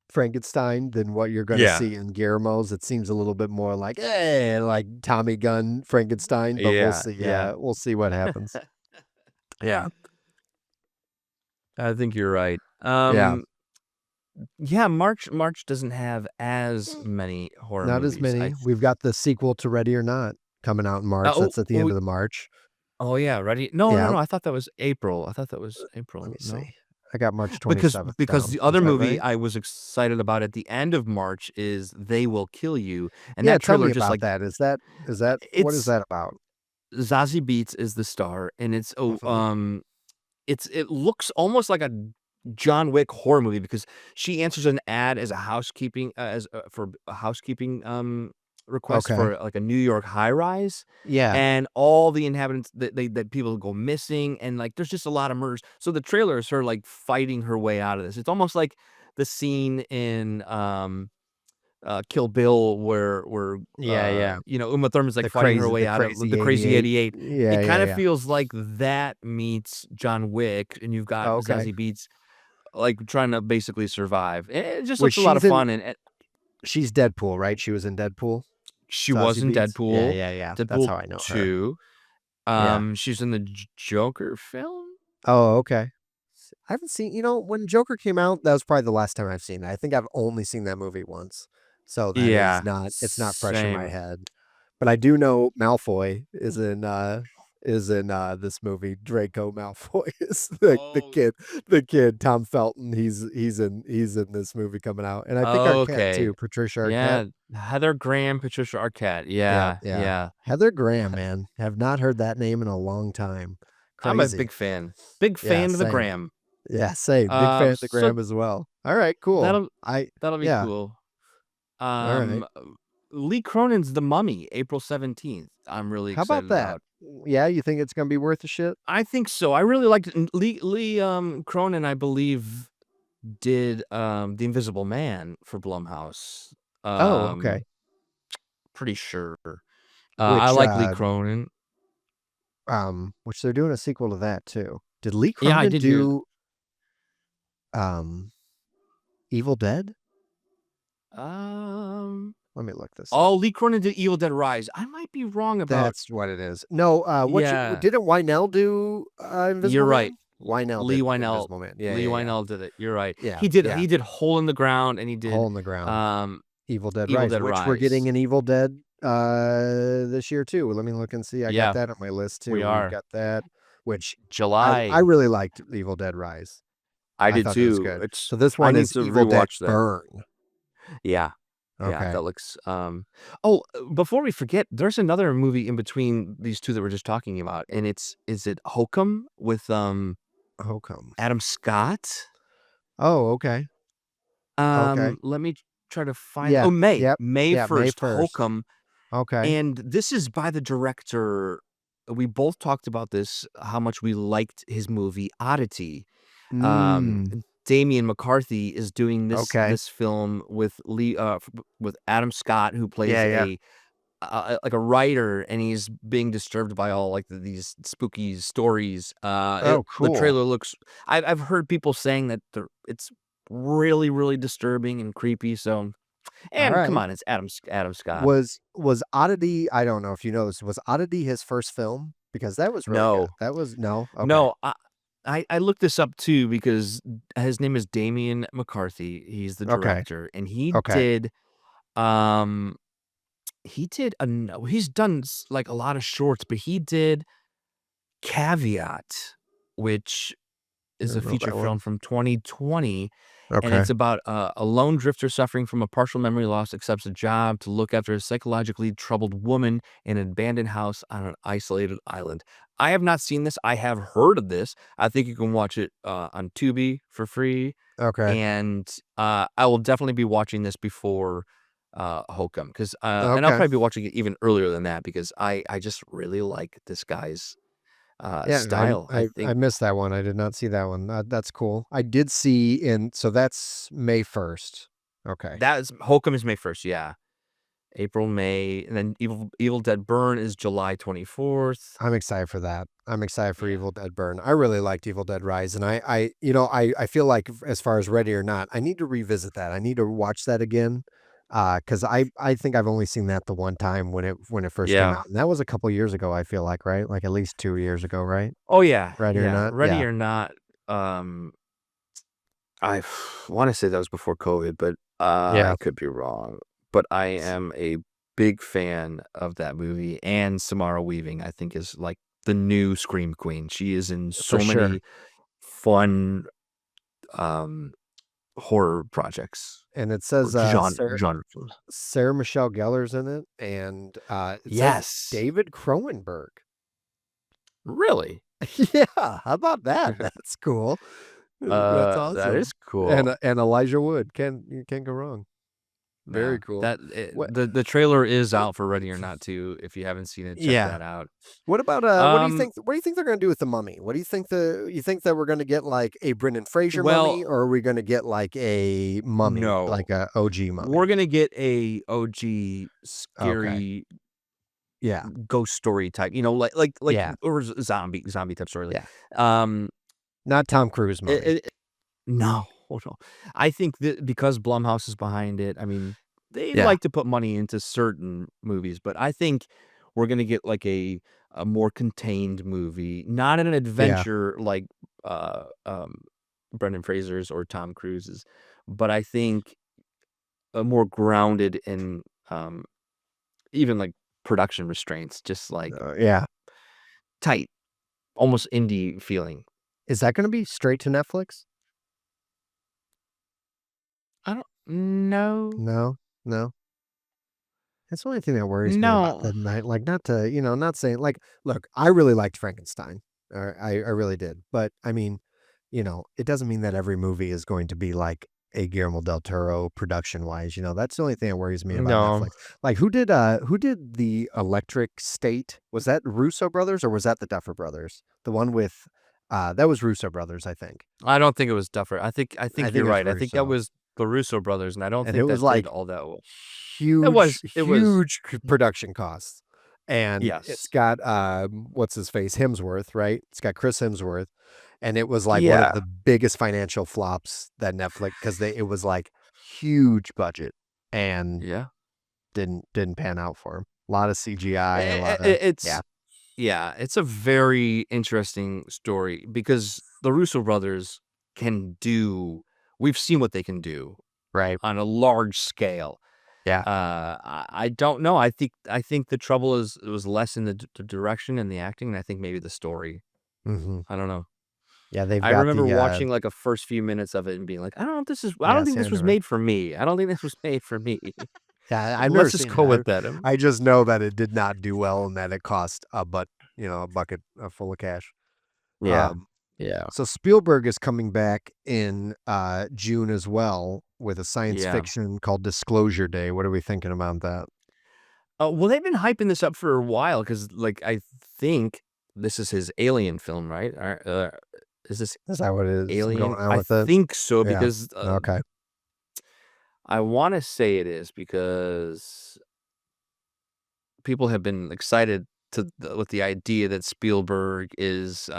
[SPEAKER 2] Frankenstein than what you're gonna
[SPEAKER 1] Yeah.
[SPEAKER 2] see in Guillermo's. It seems a little bit more like Tommy gun Frankenstein, but
[SPEAKER 1] Yeah, yeah.
[SPEAKER 2] we'll see what happens. Yeah.
[SPEAKER 1] I think you're right.
[SPEAKER 2] Yeah.
[SPEAKER 1] Yeah, March doesn't have as many horror
[SPEAKER 2] Not as
[SPEAKER 1] movies.
[SPEAKER 2] many. We've got the sequel to Ready or Not coming out in March.
[SPEAKER 1] Oh,
[SPEAKER 2] That's at the end
[SPEAKER 1] oh,
[SPEAKER 2] of the March.
[SPEAKER 1] oh, yeah, ready? No, no,
[SPEAKER 2] Yeah.
[SPEAKER 1] no, I thought that was April. I thought that was
[SPEAKER 2] Let
[SPEAKER 1] April,
[SPEAKER 2] me see.
[SPEAKER 1] no?
[SPEAKER 2] I got March
[SPEAKER 1] Because
[SPEAKER 2] 27th
[SPEAKER 1] because
[SPEAKER 2] down.
[SPEAKER 1] the
[SPEAKER 2] Is
[SPEAKER 1] other
[SPEAKER 2] that
[SPEAKER 1] movie
[SPEAKER 2] right?
[SPEAKER 1] I was excited about at the end of March is They Will Kill You, and
[SPEAKER 2] Yeah,
[SPEAKER 1] that
[SPEAKER 2] tell
[SPEAKER 1] trailer
[SPEAKER 2] me
[SPEAKER 1] just,
[SPEAKER 2] about
[SPEAKER 1] like,
[SPEAKER 2] that. Is that what is
[SPEAKER 1] it's
[SPEAKER 2] that about?
[SPEAKER 1] Zazie Beetz is the star, and
[SPEAKER 2] Mhm.
[SPEAKER 1] it looks almost like a John Wick horror movie because she answers an ad as a housekeeping as for a housekeeping request
[SPEAKER 2] Okay.
[SPEAKER 1] for like a New York high rise,
[SPEAKER 2] Yeah.
[SPEAKER 1] and all the inhabitants that people go missing, and like there's just a lot of murders. So the trailer is her like fighting her way out of this. It's almost like the scene in Kill Bill
[SPEAKER 2] Yeah, yeah.
[SPEAKER 1] Uma Thurman's, like, fighting her way
[SPEAKER 2] The
[SPEAKER 1] out of the
[SPEAKER 2] crazy
[SPEAKER 1] Crazy
[SPEAKER 2] 88.
[SPEAKER 1] 88.
[SPEAKER 2] Yeah,
[SPEAKER 1] It
[SPEAKER 2] yeah,
[SPEAKER 1] kinda
[SPEAKER 2] yeah.
[SPEAKER 1] feels like that meets John Wick, and you've got
[SPEAKER 2] Oh, okay.
[SPEAKER 1] Zazie Beetz, like, trying to basically survive. It just
[SPEAKER 2] Which
[SPEAKER 1] looks a lot of fun, and
[SPEAKER 2] she's Deadpool, right? She was in Deadpool?
[SPEAKER 1] she was
[SPEAKER 2] Zazie
[SPEAKER 1] in
[SPEAKER 2] Beetz? Yeah,
[SPEAKER 1] Deadpool,
[SPEAKER 2] yeah, yeah. That's
[SPEAKER 1] Deadpool
[SPEAKER 2] how I know her.
[SPEAKER 1] 2,
[SPEAKER 2] Yeah.
[SPEAKER 1] she's in the Joker film?
[SPEAKER 2] Oh, okay. I haven't seen when Joker came out, that was probably the last time I've seen it. I think I've only seen that movie once. So that is
[SPEAKER 1] Yeah,
[SPEAKER 2] not it's not fresh in my
[SPEAKER 1] same.
[SPEAKER 2] head. But I do know Malfoy is in this movie. Draco Malfoy is
[SPEAKER 1] Oh,
[SPEAKER 2] the kid Tom Felton. He's in this movie coming out. And I think Arquette
[SPEAKER 1] okay.
[SPEAKER 2] too, Patricia Arquette.
[SPEAKER 1] Yeah, Heather Graham, Patricia Arquette.
[SPEAKER 2] Yeah,
[SPEAKER 1] Yeah,
[SPEAKER 2] yeah.
[SPEAKER 1] yeah.
[SPEAKER 2] Heather Graham, man. Have not heard that name in a long time.
[SPEAKER 1] I'm a
[SPEAKER 2] Crazy.
[SPEAKER 1] big fan. Big
[SPEAKER 2] Yeah,
[SPEAKER 1] fan of the
[SPEAKER 2] same.
[SPEAKER 1] Graham.
[SPEAKER 2] Yeah, same. Big fan of the
[SPEAKER 1] So
[SPEAKER 2] Graham as well. All right, cool.
[SPEAKER 1] that'll that'll be
[SPEAKER 2] Yeah.
[SPEAKER 1] cool.
[SPEAKER 2] All right.
[SPEAKER 1] Um, Lee Cronin's The Mummy, April 17th. I'm really
[SPEAKER 2] How about
[SPEAKER 1] excited
[SPEAKER 2] that?
[SPEAKER 1] about.
[SPEAKER 2] Yeah, you think it's gonna be worth the shit?
[SPEAKER 1] I think so. I really liked it. And Lee Cronin, I believe, did The Invisible Man for Blumhouse.
[SPEAKER 2] Oh,
[SPEAKER 1] Um,
[SPEAKER 2] okay.
[SPEAKER 1] Pretty sure. I
[SPEAKER 2] Which
[SPEAKER 1] like Lee Cronin.
[SPEAKER 2] which they're doing a sequel to that too. Did Lee
[SPEAKER 1] Yeah, I
[SPEAKER 2] Cronin
[SPEAKER 1] did hear.
[SPEAKER 2] do um Evil Dead?
[SPEAKER 1] Um,
[SPEAKER 2] Let me look this up.
[SPEAKER 1] oh, Lee Cronin did Evil Dead Rise. I might be wrong about.
[SPEAKER 2] That's what it is. No,
[SPEAKER 1] Yeah,
[SPEAKER 2] didn't Wynell do
[SPEAKER 1] you're
[SPEAKER 2] Invisible
[SPEAKER 1] right.
[SPEAKER 2] Man? Wynell
[SPEAKER 1] Lee
[SPEAKER 2] did
[SPEAKER 1] Wynell
[SPEAKER 2] Invisible Man. Yeah,
[SPEAKER 1] Lee
[SPEAKER 2] yeah, yeah.
[SPEAKER 1] Wynell did it, you're right.
[SPEAKER 2] Yeah,
[SPEAKER 1] He did
[SPEAKER 2] yeah.
[SPEAKER 1] he did Hole in the Ground, and he did,
[SPEAKER 2] Hole in the Ground.
[SPEAKER 1] um,
[SPEAKER 2] Evil Dead
[SPEAKER 1] Evil
[SPEAKER 2] Rise,
[SPEAKER 1] Dead
[SPEAKER 2] which we're
[SPEAKER 1] Rise.
[SPEAKER 2] getting an Evil Dead this year too. Let me look and see. I got
[SPEAKER 1] Yeah,
[SPEAKER 2] that on my list
[SPEAKER 1] we
[SPEAKER 2] too. We've
[SPEAKER 1] are.
[SPEAKER 2] got that, which I
[SPEAKER 1] July.
[SPEAKER 2] really liked Evil Dead Rise.
[SPEAKER 1] I
[SPEAKER 2] I
[SPEAKER 1] did
[SPEAKER 2] thought it was
[SPEAKER 1] too.
[SPEAKER 2] good.
[SPEAKER 1] It's
[SPEAKER 2] So this
[SPEAKER 1] I
[SPEAKER 2] one
[SPEAKER 1] need
[SPEAKER 2] is
[SPEAKER 1] to
[SPEAKER 2] Evil Dead
[SPEAKER 1] rewatch that.
[SPEAKER 2] Burn.
[SPEAKER 1] Yeah, yeah,
[SPEAKER 2] Okay.
[SPEAKER 1] that looks, before we forget, there's another movie in between these 2 that we're just talking about, and is it Hokum with,
[SPEAKER 2] How come?
[SPEAKER 1] Adam Scott?
[SPEAKER 2] Oh, okay. Okay.
[SPEAKER 1] Let me try to find.
[SPEAKER 2] Yeah.
[SPEAKER 1] Oh,
[SPEAKER 2] Yep.
[SPEAKER 1] May
[SPEAKER 2] Yeah. May
[SPEAKER 1] 1st,
[SPEAKER 2] 1st.
[SPEAKER 1] Hokum.
[SPEAKER 2] Okay.
[SPEAKER 1] And this is by the director. We both talked about this, how much we liked his movie Oddity. Um,
[SPEAKER 2] Mm.
[SPEAKER 1] Damian McCarthy is doing
[SPEAKER 2] Okay.
[SPEAKER 1] this film with with Adam Scott, who plays
[SPEAKER 2] Yeah. Yeah.
[SPEAKER 1] like a writer, and he's being disturbed by all like these spooky stories.
[SPEAKER 2] Oh,
[SPEAKER 1] The
[SPEAKER 2] cool.
[SPEAKER 1] trailer looks. I've heard people saying that it's really really disturbing and creepy. So
[SPEAKER 2] All
[SPEAKER 1] And come
[SPEAKER 2] right.
[SPEAKER 1] on, it's Adam Scott.
[SPEAKER 2] Was Oddity, I don't know if you know this, was Oddity his first film? Because that was really good.
[SPEAKER 1] No.
[SPEAKER 2] That was no? Okay.
[SPEAKER 1] No, I looked this up too because his name is Damian McCarthy. He's the
[SPEAKER 2] Okay.
[SPEAKER 1] director, and
[SPEAKER 2] Okay.
[SPEAKER 1] um he's done like a lot of shorts, but he did Caveat, which
[SPEAKER 2] I
[SPEAKER 1] is a
[SPEAKER 2] don't know
[SPEAKER 1] feature
[SPEAKER 2] that
[SPEAKER 1] film
[SPEAKER 2] one.
[SPEAKER 1] from 2020, and
[SPEAKER 2] Okay.
[SPEAKER 1] it's about a lone drifter suffering from a partial memory loss accepts a job to look after a psychologically troubled woman in an abandoned house on an isolated island. I have not seen this. I have heard of this. I think you can watch it on Tubi for free,
[SPEAKER 2] Okay.
[SPEAKER 1] and I will definitely be watching this before Hokum because and I'll
[SPEAKER 2] Okay.
[SPEAKER 1] probably be watching it even earlier than that because I just really like this guy's
[SPEAKER 2] Yeah,
[SPEAKER 1] style. I
[SPEAKER 2] I
[SPEAKER 1] think
[SPEAKER 2] missed that one. I did not see that one. That's cool. I did see in so that's May 1st. Okay.
[SPEAKER 1] that is Hokum is May 1st, yeah. April, May, and then Evil Dead Burn is July 24th.
[SPEAKER 2] I'm excited for that. I'm excited for
[SPEAKER 1] Yeah.
[SPEAKER 2] Evil Dead Burn. I really liked Evil Dead Rise, and I feel like as far as Ready or Not, I need to revisit that. I need to watch that again, because I think I've only seen that the one time when it first came
[SPEAKER 1] Yeah.
[SPEAKER 2] out, and that was a couple years ago. I feel like right, like at least 2 years ago, right?
[SPEAKER 1] Oh, yeah,
[SPEAKER 2] Ready or
[SPEAKER 1] yeah.
[SPEAKER 2] Not,
[SPEAKER 1] Ready
[SPEAKER 2] yeah,
[SPEAKER 1] or Not, I wanna say that was before COVID, but
[SPEAKER 2] yeah,
[SPEAKER 1] I could be wrong. But I am a big fan of that movie, and Samara Weaving, I think, is, like, the new Scream Queen. She is in
[SPEAKER 2] for
[SPEAKER 1] so
[SPEAKER 2] sure.
[SPEAKER 1] many fun, um, horror projects
[SPEAKER 2] And it
[SPEAKER 1] or
[SPEAKER 2] says
[SPEAKER 1] genre films.
[SPEAKER 2] Sarah Michelle Gellar's in it, and it says
[SPEAKER 1] Yes.
[SPEAKER 2] David Cronenberg.
[SPEAKER 1] Really?
[SPEAKER 2] Yeah, how about that? That's cool. That's
[SPEAKER 1] That is
[SPEAKER 2] awesome.
[SPEAKER 1] cool.
[SPEAKER 2] And Elijah Wood, you can't go wrong.
[SPEAKER 1] Yeah,
[SPEAKER 2] Very cool. What
[SPEAKER 1] the trailer is out for Ready or Not too. If you haven't seen it, check
[SPEAKER 2] yeah.
[SPEAKER 1] that out.
[SPEAKER 2] What about,
[SPEAKER 1] Um,
[SPEAKER 2] what do you think they're gonna do with the Mummy? What do you think that we're gonna get, like, a Brendan Fraser mummy,
[SPEAKER 1] well,
[SPEAKER 2] or are we gonna get, like, a mummy,
[SPEAKER 1] no,
[SPEAKER 2] like a OG
[SPEAKER 1] we're
[SPEAKER 2] mummy?
[SPEAKER 1] gonna get a OG
[SPEAKER 2] Okay.
[SPEAKER 1] scary
[SPEAKER 2] Yeah.
[SPEAKER 1] ghost story type,
[SPEAKER 2] Yeah.
[SPEAKER 1] or zombie type story.
[SPEAKER 2] Yeah.
[SPEAKER 1] Um,
[SPEAKER 2] Not Tom Cruise mummy.
[SPEAKER 1] it, no, no. I think that because Blumhouse is behind it, I mean, they
[SPEAKER 2] Yeah.
[SPEAKER 1] like to put money into certain movies, but I think we're gonna get like a more contained movie, not an
[SPEAKER 2] Yeah.
[SPEAKER 1] adventure like uh um Brendan Fraser's or Tom Cruise's, but I think a more grounded in even like production restraints, just like
[SPEAKER 2] Yeah.
[SPEAKER 1] tight, almost indie feeling.
[SPEAKER 2] Is that gonna be straight to Netflix?
[SPEAKER 1] I don't know.
[SPEAKER 2] No? No? That's the only thing that worries me about
[SPEAKER 1] No.
[SPEAKER 2] the night, like, not to, not saying like, look, I really liked Frankenstein. I really did. But I mean, it doesn't mean that every movie is going to be like a Guillermo del Toro production wise. That's the only thing that worries me about
[SPEAKER 1] No.
[SPEAKER 2] Netflix. Like who did the Electric State? Was that Russo brothers or was that the Duffer brothers? The one with that was Russo brothers, I think.
[SPEAKER 1] I don't think it was Duffer. I
[SPEAKER 2] I
[SPEAKER 1] think
[SPEAKER 2] think
[SPEAKER 1] you're
[SPEAKER 2] it was
[SPEAKER 1] right. I think that
[SPEAKER 2] Russo.
[SPEAKER 1] was the Russo brothers, and I don't
[SPEAKER 2] And it
[SPEAKER 1] think
[SPEAKER 2] was
[SPEAKER 1] that did
[SPEAKER 2] like
[SPEAKER 1] all that well.
[SPEAKER 2] huge,
[SPEAKER 1] It was
[SPEAKER 2] huge production costs. And it's
[SPEAKER 1] yes.
[SPEAKER 2] got what's his face? Hemsworth, right? It's got Chris Hemsworth. And it was like one of
[SPEAKER 1] Yeah.
[SPEAKER 2] the biggest financial flops that Netflix because it was like huge budget and
[SPEAKER 1] Yeah.
[SPEAKER 2] didn't pan out for him. A lot of CGI, a
[SPEAKER 1] I
[SPEAKER 2] lot of yeah,
[SPEAKER 1] it's yeah, it's a very interesting story because the Russo brothers can do we've seen what they can do
[SPEAKER 2] right.
[SPEAKER 1] on a large scale.
[SPEAKER 2] Yeah.
[SPEAKER 1] I don't know. I think the trouble is it was less in the direction and the acting, and I think maybe the story.
[SPEAKER 2] Hmm.
[SPEAKER 1] I don't know.
[SPEAKER 2] Yeah, they've
[SPEAKER 1] I
[SPEAKER 2] got
[SPEAKER 1] remember
[SPEAKER 2] the
[SPEAKER 1] watching, like, a first few minutes of it and being like, I don't
[SPEAKER 2] yeah,
[SPEAKER 1] think
[SPEAKER 2] see, I
[SPEAKER 1] this was
[SPEAKER 2] never
[SPEAKER 1] made for me. I don't think this was made for me.
[SPEAKER 2] yeah, I've never
[SPEAKER 1] Let's just
[SPEAKER 2] seen it.
[SPEAKER 1] go with that.
[SPEAKER 2] I just know that it did not do well and that it cost a bucket full of cash.
[SPEAKER 1] Yeah.
[SPEAKER 2] Um,
[SPEAKER 1] Yeah.
[SPEAKER 2] So Spielberg is coming back in June as well with a science
[SPEAKER 1] Yeah.
[SPEAKER 2] fiction called Disclosure Day. What are we thinking about that?
[SPEAKER 1] Well, they've been hyping this up for a while because, like, I think this is his Alien film, right? Is this
[SPEAKER 2] Is that what it is
[SPEAKER 1] Alien?
[SPEAKER 2] going on
[SPEAKER 1] I
[SPEAKER 2] with it?
[SPEAKER 1] think so
[SPEAKER 2] Yeah.
[SPEAKER 1] because,
[SPEAKER 2] Okay.
[SPEAKER 1] I wanna say it is because people have been excited with the idea that Spielberg is,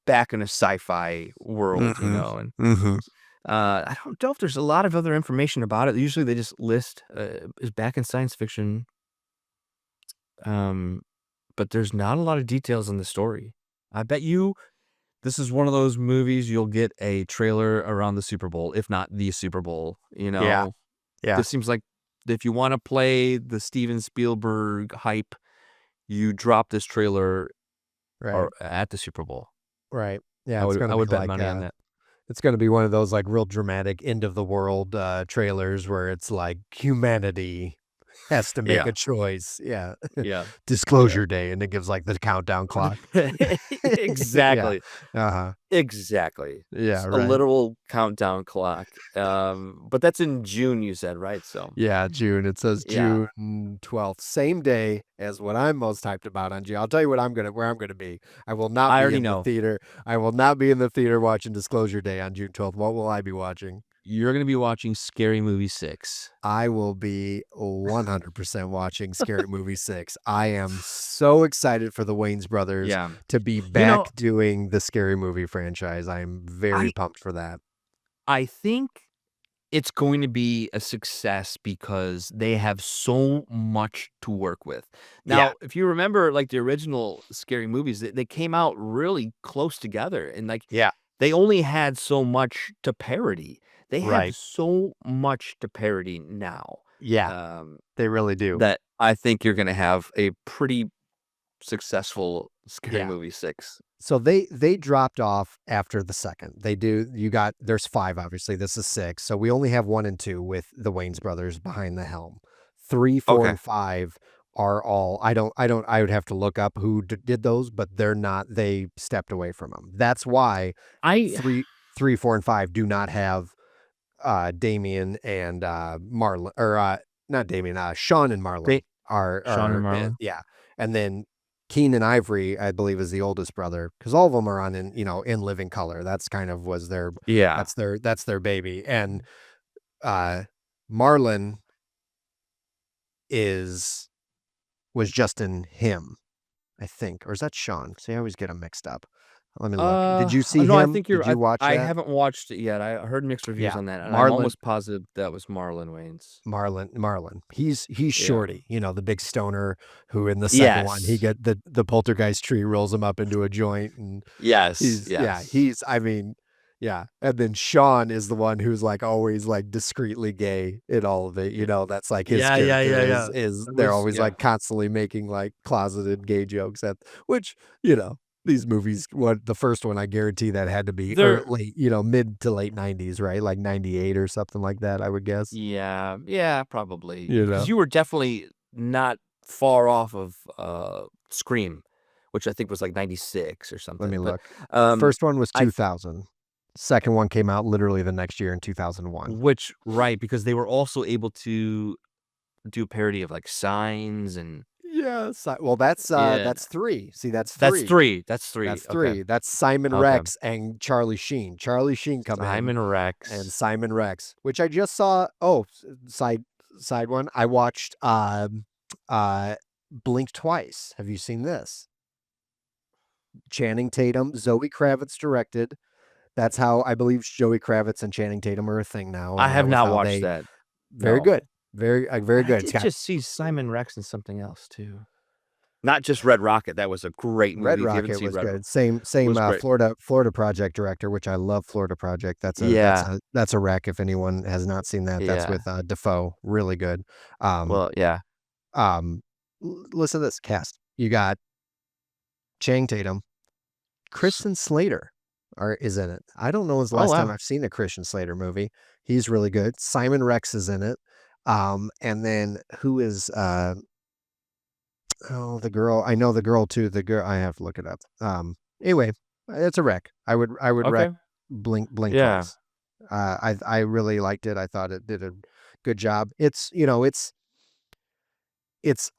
[SPEAKER 1] back in a sci-fi world,
[SPEAKER 2] Mhm.
[SPEAKER 1] and
[SPEAKER 2] Mhm.
[SPEAKER 1] I don't know if there's a lot of other information about it. Usually they just list, is back in science fiction, um, but there's not a lot of details in the story. I bet you this is one of those movies you'll get a trailer around the Super Bowl, if not the Super Bowl, you
[SPEAKER 2] Yeah.
[SPEAKER 1] know?
[SPEAKER 2] Yeah.
[SPEAKER 1] This seems like if you wanna play the Steven Spielberg hype, you drop this trailer
[SPEAKER 2] Right.
[SPEAKER 1] or at the Super Bowl.
[SPEAKER 2] Right. Yeah, it's
[SPEAKER 1] I
[SPEAKER 2] gonna be
[SPEAKER 1] would bet
[SPEAKER 2] like,
[SPEAKER 1] money on that.
[SPEAKER 2] it's gonna be one of those, like, real dramatic end of the world, trailers where it's like humanity has to make
[SPEAKER 1] Yeah,
[SPEAKER 2] a choice. Yeah.
[SPEAKER 1] yeah, yeah.
[SPEAKER 2] Disclosure day, and it gives, like, the countdown clock. Yeah.
[SPEAKER 1] Exactly.
[SPEAKER 2] Uh-huh.
[SPEAKER 1] Exactly.
[SPEAKER 2] Yeah,
[SPEAKER 1] A
[SPEAKER 2] right.
[SPEAKER 1] literal countdown clock. But that's in June, you said, right? So,
[SPEAKER 2] Yeah, June. It says
[SPEAKER 1] yeah.
[SPEAKER 2] June 12th, same day as what I'm most hyped about on June. I'll tell you what where I'm gonna be. I will not
[SPEAKER 1] I
[SPEAKER 2] be
[SPEAKER 1] already
[SPEAKER 2] in the
[SPEAKER 1] know.
[SPEAKER 2] theater. I will not be in the theater watching Disclosure Day on June 12th. What will I be watching?
[SPEAKER 1] You're gonna be watching Scary Movie 6.
[SPEAKER 2] I will be 100% watching Scary Movie 6. I am so excited for the Wayans brothers
[SPEAKER 1] Yeah.
[SPEAKER 2] to be
[SPEAKER 1] You know,
[SPEAKER 2] back doing the Scary Movie franchise. I am very
[SPEAKER 1] I
[SPEAKER 2] pumped for that.
[SPEAKER 1] I think it's going to be a success because they have so much to work with.
[SPEAKER 2] Yeah.
[SPEAKER 1] Now, if you remember, like, the original Scary Movies, they came out really close together, and, like,
[SPEAKER 2] Yeah.
[SPEAKER 1] they only had so much to parody. They have
[SPEAKER 2] Right.
[SPEAKER 1] so much to parody now,
[SPEAKER 2] Yeah.
[SPEAKER 1] um,
[SPEAKER 2] They really do.
[SPEAKER 1] that I think you're gonna have a pretty successful Scary
[SPEAKER 2] Yeah.
[SPEAKER 1] Movie 6.
[SPEAKER 2] So they dropped off after the second. They do you got there's 5, obviously, this is 6, so we only have 1 and 2 with the Wayans brothers behind the helm. 3, 4,
[SPEAKER 1] Okay.
[SPEAKER 2] and 5 are all I would have to look up who did those, but they're not they stepped away from them. That's why
[SPEAKER 1] I
[SPEAKER 2] 3, 4, and 5 do not have, Damien and, Marlon or, not Damien, Sean and Marlon
[SPEAKER 1] they Sean and Marlon?
[SPEAKER 2] yeah, and then Keenan Ivory, I believe, is the oldest brother because all of them are on In Living Color. That's kind of was their
[SPEAKER 1] Yeah.
[SPEAKER 2] that's their baby, and, uh, Marlon is was just in Him, I think, or is that Sean? See, I always get them mixed up. Let me look. Did you see
[SPEAKER 1] No, I
[SPEAKER 2] Him?
[SPEAKER 1] think
[SPEAKER 2] Did you watch
[SPEAKER 1] I
[SPEAKER 2] that?
[SPEAKER 1] haven't watched it yet. I heard mixed reviews
[SPEAKER 2] Yeah,
[SPEAKER 1] on that, and I'm
[SPEAKER 2] Marlon
[SPEAKER 1] almost positive that was Marlon Wayans.
[SPEAKER 2] Marlon. He's
[SPEAKER 1] Yeah.
[SPEAKER 2] Shorty, the big stoner who in the second one, he
[SPEAKER 1] Yes.
[SPEAKER 2] get the poltergeist tree rolls him up into a joint, and
[SPEAKER 1] Yes, yes.
[SPEAKER 2] he's I mean, yeah, and then Sean is the one who's, like, always, like, discreetly gay in all of it, that's, like, his
[SPEAKER 1] Yeah, yeah,
[SPEAKER 2] character
[SPEAKER 1] yeah, yeah.
[SPEAKER 2] is
[SPEAKER 1] It
[SPEAKER 2] they're
[SPEAKER 1] was
[SPEAKER 2] always,
[SPEAKER 1] yeah.
[SPEAKER 2] like, constantly making, like, closeted gay jokes at which, these movies what the first one, I guarantee that had to be
[SPEAKER 1] They're
[SPEAKER 2] late, mid to late '90s, right? Like, '98 or something like that, I would guess,
[SPEAKER 1] yeah, yeah, probably.
[SPEAKER 2] you
[SPEAKER 1] Because
[SPEAKER 2] know?
[SPEAKER 1] you were definitely not far off of, Scream, which I think was, like, 96 or
[SPEAKER 2] Let me
[SPEAKER 1] something, but,
[SPEAKER 2] look.
[SPEAKER 1] um,
[SPEAKER 2] First one was
[SPEAKER 1] I
[SPEAKER 2] 2000. Second one came out literally the next year in 2001.
[SPEAKER 1] which right, because they were also able to do a parody of, like, Signs and
[SPEAKER 2] Yes, well,
[SPEAKER 1] yeah.
[SPEAKER 2] that's 3. See, that's
[SPEAKER 1] That's
[SPEAKER 2] 3.
[SPEAKER 1] 3, that's 3,
[SPEAKER 2] That's
[SPEAKER 1] okay,
[SPEAKER 2] 3. That's Simon
[SPEAKER 1] okay.
[SPEAKER 2] Rex and Charlie Sheen. Charlie Sheen come in
[SPEAKER 1] Simon
[SPEAKER 2] and
[SPEAKER 1] Rex.
[SPEAKER 2] Simon Rex, which I just saw side one, I watched, Blink Twice. Have you seen this? Channing Tatum, Zoe Kravitz directed. That's how I believe Joey Kravitz and Channing Tatum are a thing now,
[SPEAKER 1] I
[SPEAKER 2] and that
[SPEAKER 1] have
[SPEAKER 2] was
[SPEAKER 1] not
[SPEAKER 2] how
[SPEAKER 1] watched
[SPEAKER 2] they
[SPEAKER 1] that.
[SPEAKER 2] very
[SPEAKER 1] No.
[SPEAKER 2] good. Very
[SPEAKER 1] But I
[SPEAKER 2] good. It's
[SPEAKER 1] did
[SPEAKER 2] got
[SPEAKER 1] just see Simon Rex in something else too. Not just Red Rocket, that was a great
[SPEAKER 2] Red
[SPEAKER 1] movie. If you haven't
[SPEAKER 2] Rocket
[SPEAKER 1] seen
[SPEAKER 2] was
[SPEAKER 1] Red Ro
[SPEAKER 2] good. Same
[SPEAKER 1] it
[SPEAKER 2] same,
[SPEAKER 1] was great.
[SPEAKER 2] Florida Project director, which I love Florida Project.
[SPEAKER 1] Yeah,
[SPEAKER 2] That's a wreck if anyone has not seen that. That's
[SPEAKER 1] yeah.
[SPEAKER 2] with, Defoe, really good. Um,
[SPEAKER 1] Well, yeah.
[SPEAKER 2] um, l listen to this cast. You got Channing Tatum,
[SPEAKER 1] S
[SPEAKER 2] Kristen Slater is in it. I don't know when's the
[SPEAKER 1] Oh,
[SPEAKER 2] last time
[SPEAKER 1] wow.
[SPEAKER 2] I've seen a Christian Slater movie. He's really good. Simon Rex is in it. And then who is, oh, the girl I know the girl too, the girl I have to look it up. Anyway, it's a wreck. I would wreck
[SPEAKER 1] Okay.
[SPEAKER 2] Blink
[SPEAKER 1] Yeah,
[SPEAKER 2] Twice. I really liked it. I thought it did a good job. It's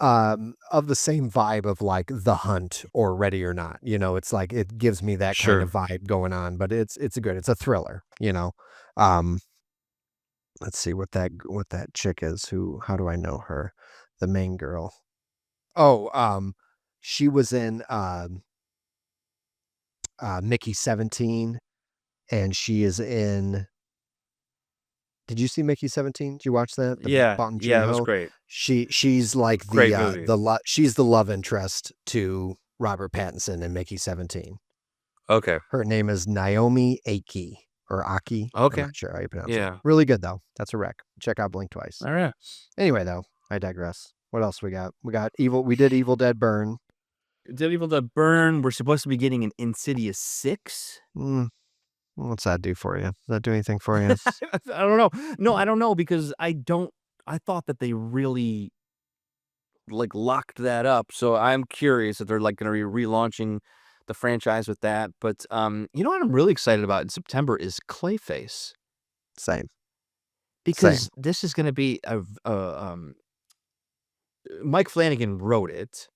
[SPEAKER 2] of the same vibe of like The Hunt or Ready or Not. It's like it gives me that kind of
[SPEAKER 1] sure.
[SPEAKER 2] vibe going on, but it's a thriller. Um, let's see what that chick is. How do I know her? The main girl. Oh, she was in Mickey 17, and she is in. Did you see Mickey 17? Did you watch that? The
[SPEAKER 1] Yeah,
[SPEAKER 2] Bong
[SPEAKER 1] yeah, it was
[SPEAKER 2] Joon-ho?
[SPEAKER 1] great.
[SPEAKER 2] She's like
[SPEAKER 1] Great movie.
[SPEAKER 2] she's the love interest to Robert Pattinson in Mickey 17.
[SPEAKER 1] Okay.
[SPEAKER 2] Her name is Naomi Aki or Aki. I'm
[SPEAKER 1] Okay.
[SPEAKER 2] not sure how you pronounce it.
[SPEAKER 1] Yeah.
[SPEAKER 2] Really good though. That's a rec. Check out Blink Twice.
[SPEAKER 1] All right.
[SPEAKER 2] Anyway, though, I digress. What else we got? We got Evil. We did Evil Dead Burn.
[SPEAKER 1] Dead Evil Dead Burn. We're supposed to be getting an Insidious 6.
[SPEAKER 2] Mm, what's that do for you? Does that do anything for you?
[SPEAKER 1] I don't know. No, I don't know because I thought that they really like locked that up. So I'm curious if they're like going to be relaunching the franchise with that. But you know what I'm really excited about in September is Clayface
[SPEAKER 2] Same.
[SPEAKER 1] because this is going to be Mike Flanagan wrote it.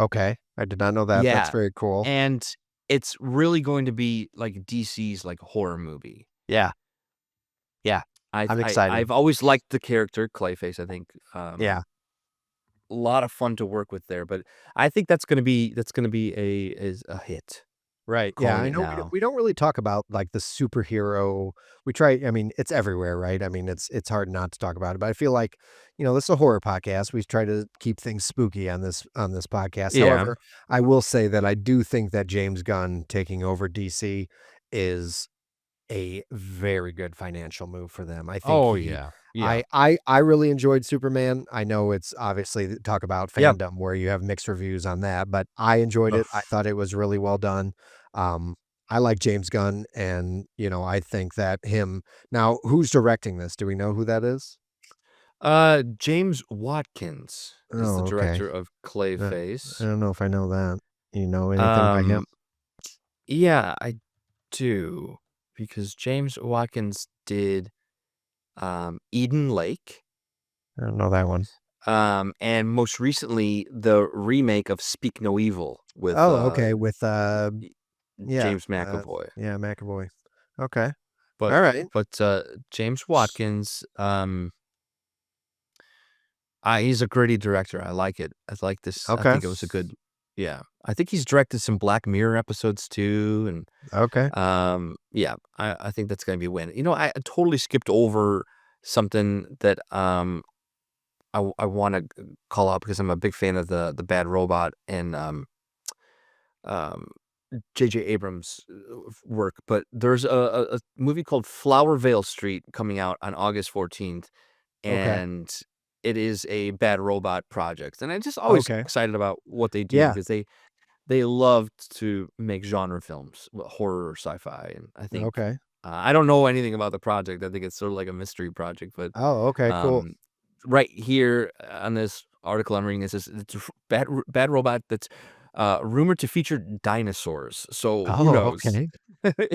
[SPEAKER 2] Okay. I did not know that. That's
[SPEAKER 1] Yeah,
[SPEAKER 2] very cool.
[SPEAKER 1] and it's really going to be like DC's like horror movie.
[SPEAKER 2] Yeah. Yeah. I'm excited.
[SPEAKER 1] I've always liked the character Clayface. I think
[SPEAKER 2] Yeah.
[SPEAKER 1] a lot of fun to work with there. But I think that's gonna be a hit.
[SPEAKER 2] Right. Yeah.
[SPEAKER 1] Calling
[SPEAKER 2] I
[SPEAKER 1] it
[SPEAKER 2] know
[SPEAKER 1] now.
[SPEAKER 2] we don't really talk about like the superhero. We try. I mean, it's everywhere, right? I mean, it's hard not to talk about it. But I feel like this is a horror podcast. We try to keep things spooky on this podcast.
[SPEAKER 1] Yeah.
[SPEAKER 2] However, I will say that I do think that James Gunn taking over DC is a very good financial move for them. I think
[SPEAKER 1] Oh
[SPEAKER 2] he
[SPEAKER 1] yeah. Yeah.
[SPEAKER 2] I really enjoyed Superman. I know it's obviously talk about
[SPEAKER 1] Yep.
[SPEAKER 2] fandom where you have mixed reviews on that, but I enjoyed it. I
[SPEAKER 1] Ugh.
[SPEAKER 2] thought it was really well done. I like James Gunn and I think that him now who's directing this? Do we know who that is?
[SPEAKER 1] James Watkins is the
[SPEAKER 2] Oh, okay.
[SPEAKER 1] director of
[SPEAKER 2] I
[SPEAKER 1] Clayface.
[SPEAKER 2] don't know if I know that. You know anything by him?
[SPEAKER 1] Um, yeah, I do because James Watkins did Eden Lake.
[SPEAKER 2] I don't know that one.
[SPEAKER 1] And most recently the remake of Speak No Evil with
[SPEAKER 2] Oh, okay, with yeah,
[SPEAKER 1] James McAvoy.
[SPEAKER 2] yeah, McAvoy. Okay.
[SPEAKER 1] But
[SPEAKER 2] All right.
[SPEAKER 1] James Watkins, he's a gritty director. I like it. I like this. I
[SPEAKER 2] Okay.
[SPEAKER 1] think it was a good. Yeah, I think he's directed some Black Mirror episodes too, and
[SPEAKER 2] Okay.
[SPEAKER 1] yeah, I think that's gonna be a win. I totally skipped over something that I want to call out because I'm a big fan of the Bad Robot and um J.J. Abrams' work, but there's a movie called Flower Vale Street coming out on August 14th,
[SPEAKER 2] Okay.
[SPEAKER 1] and it is a Bad Robot project, and I'm just always
[SPEAKER 2] Okay.
[SPEAKER 1] excited about what they do
[SPEAKER 2] Yeah.
[SPEAKER 1] because they love to make genre films, horror or sci-fi, and I think
[SPEAKER 2] Okay.
[SPEAKER 1] I don't know anything about the project. I think it's sort of like a mystery project, but
[SPEAKER 2] Oh, okay, cool.
[SPEAKER 1] um, right here on this article I'm reading, it says it's a bad robot that's rumored to feature dinosaurs. So who
[SPEAKER 2] Oh,
[SPEAKER 1] knows?
[SPEAKER 2] okay.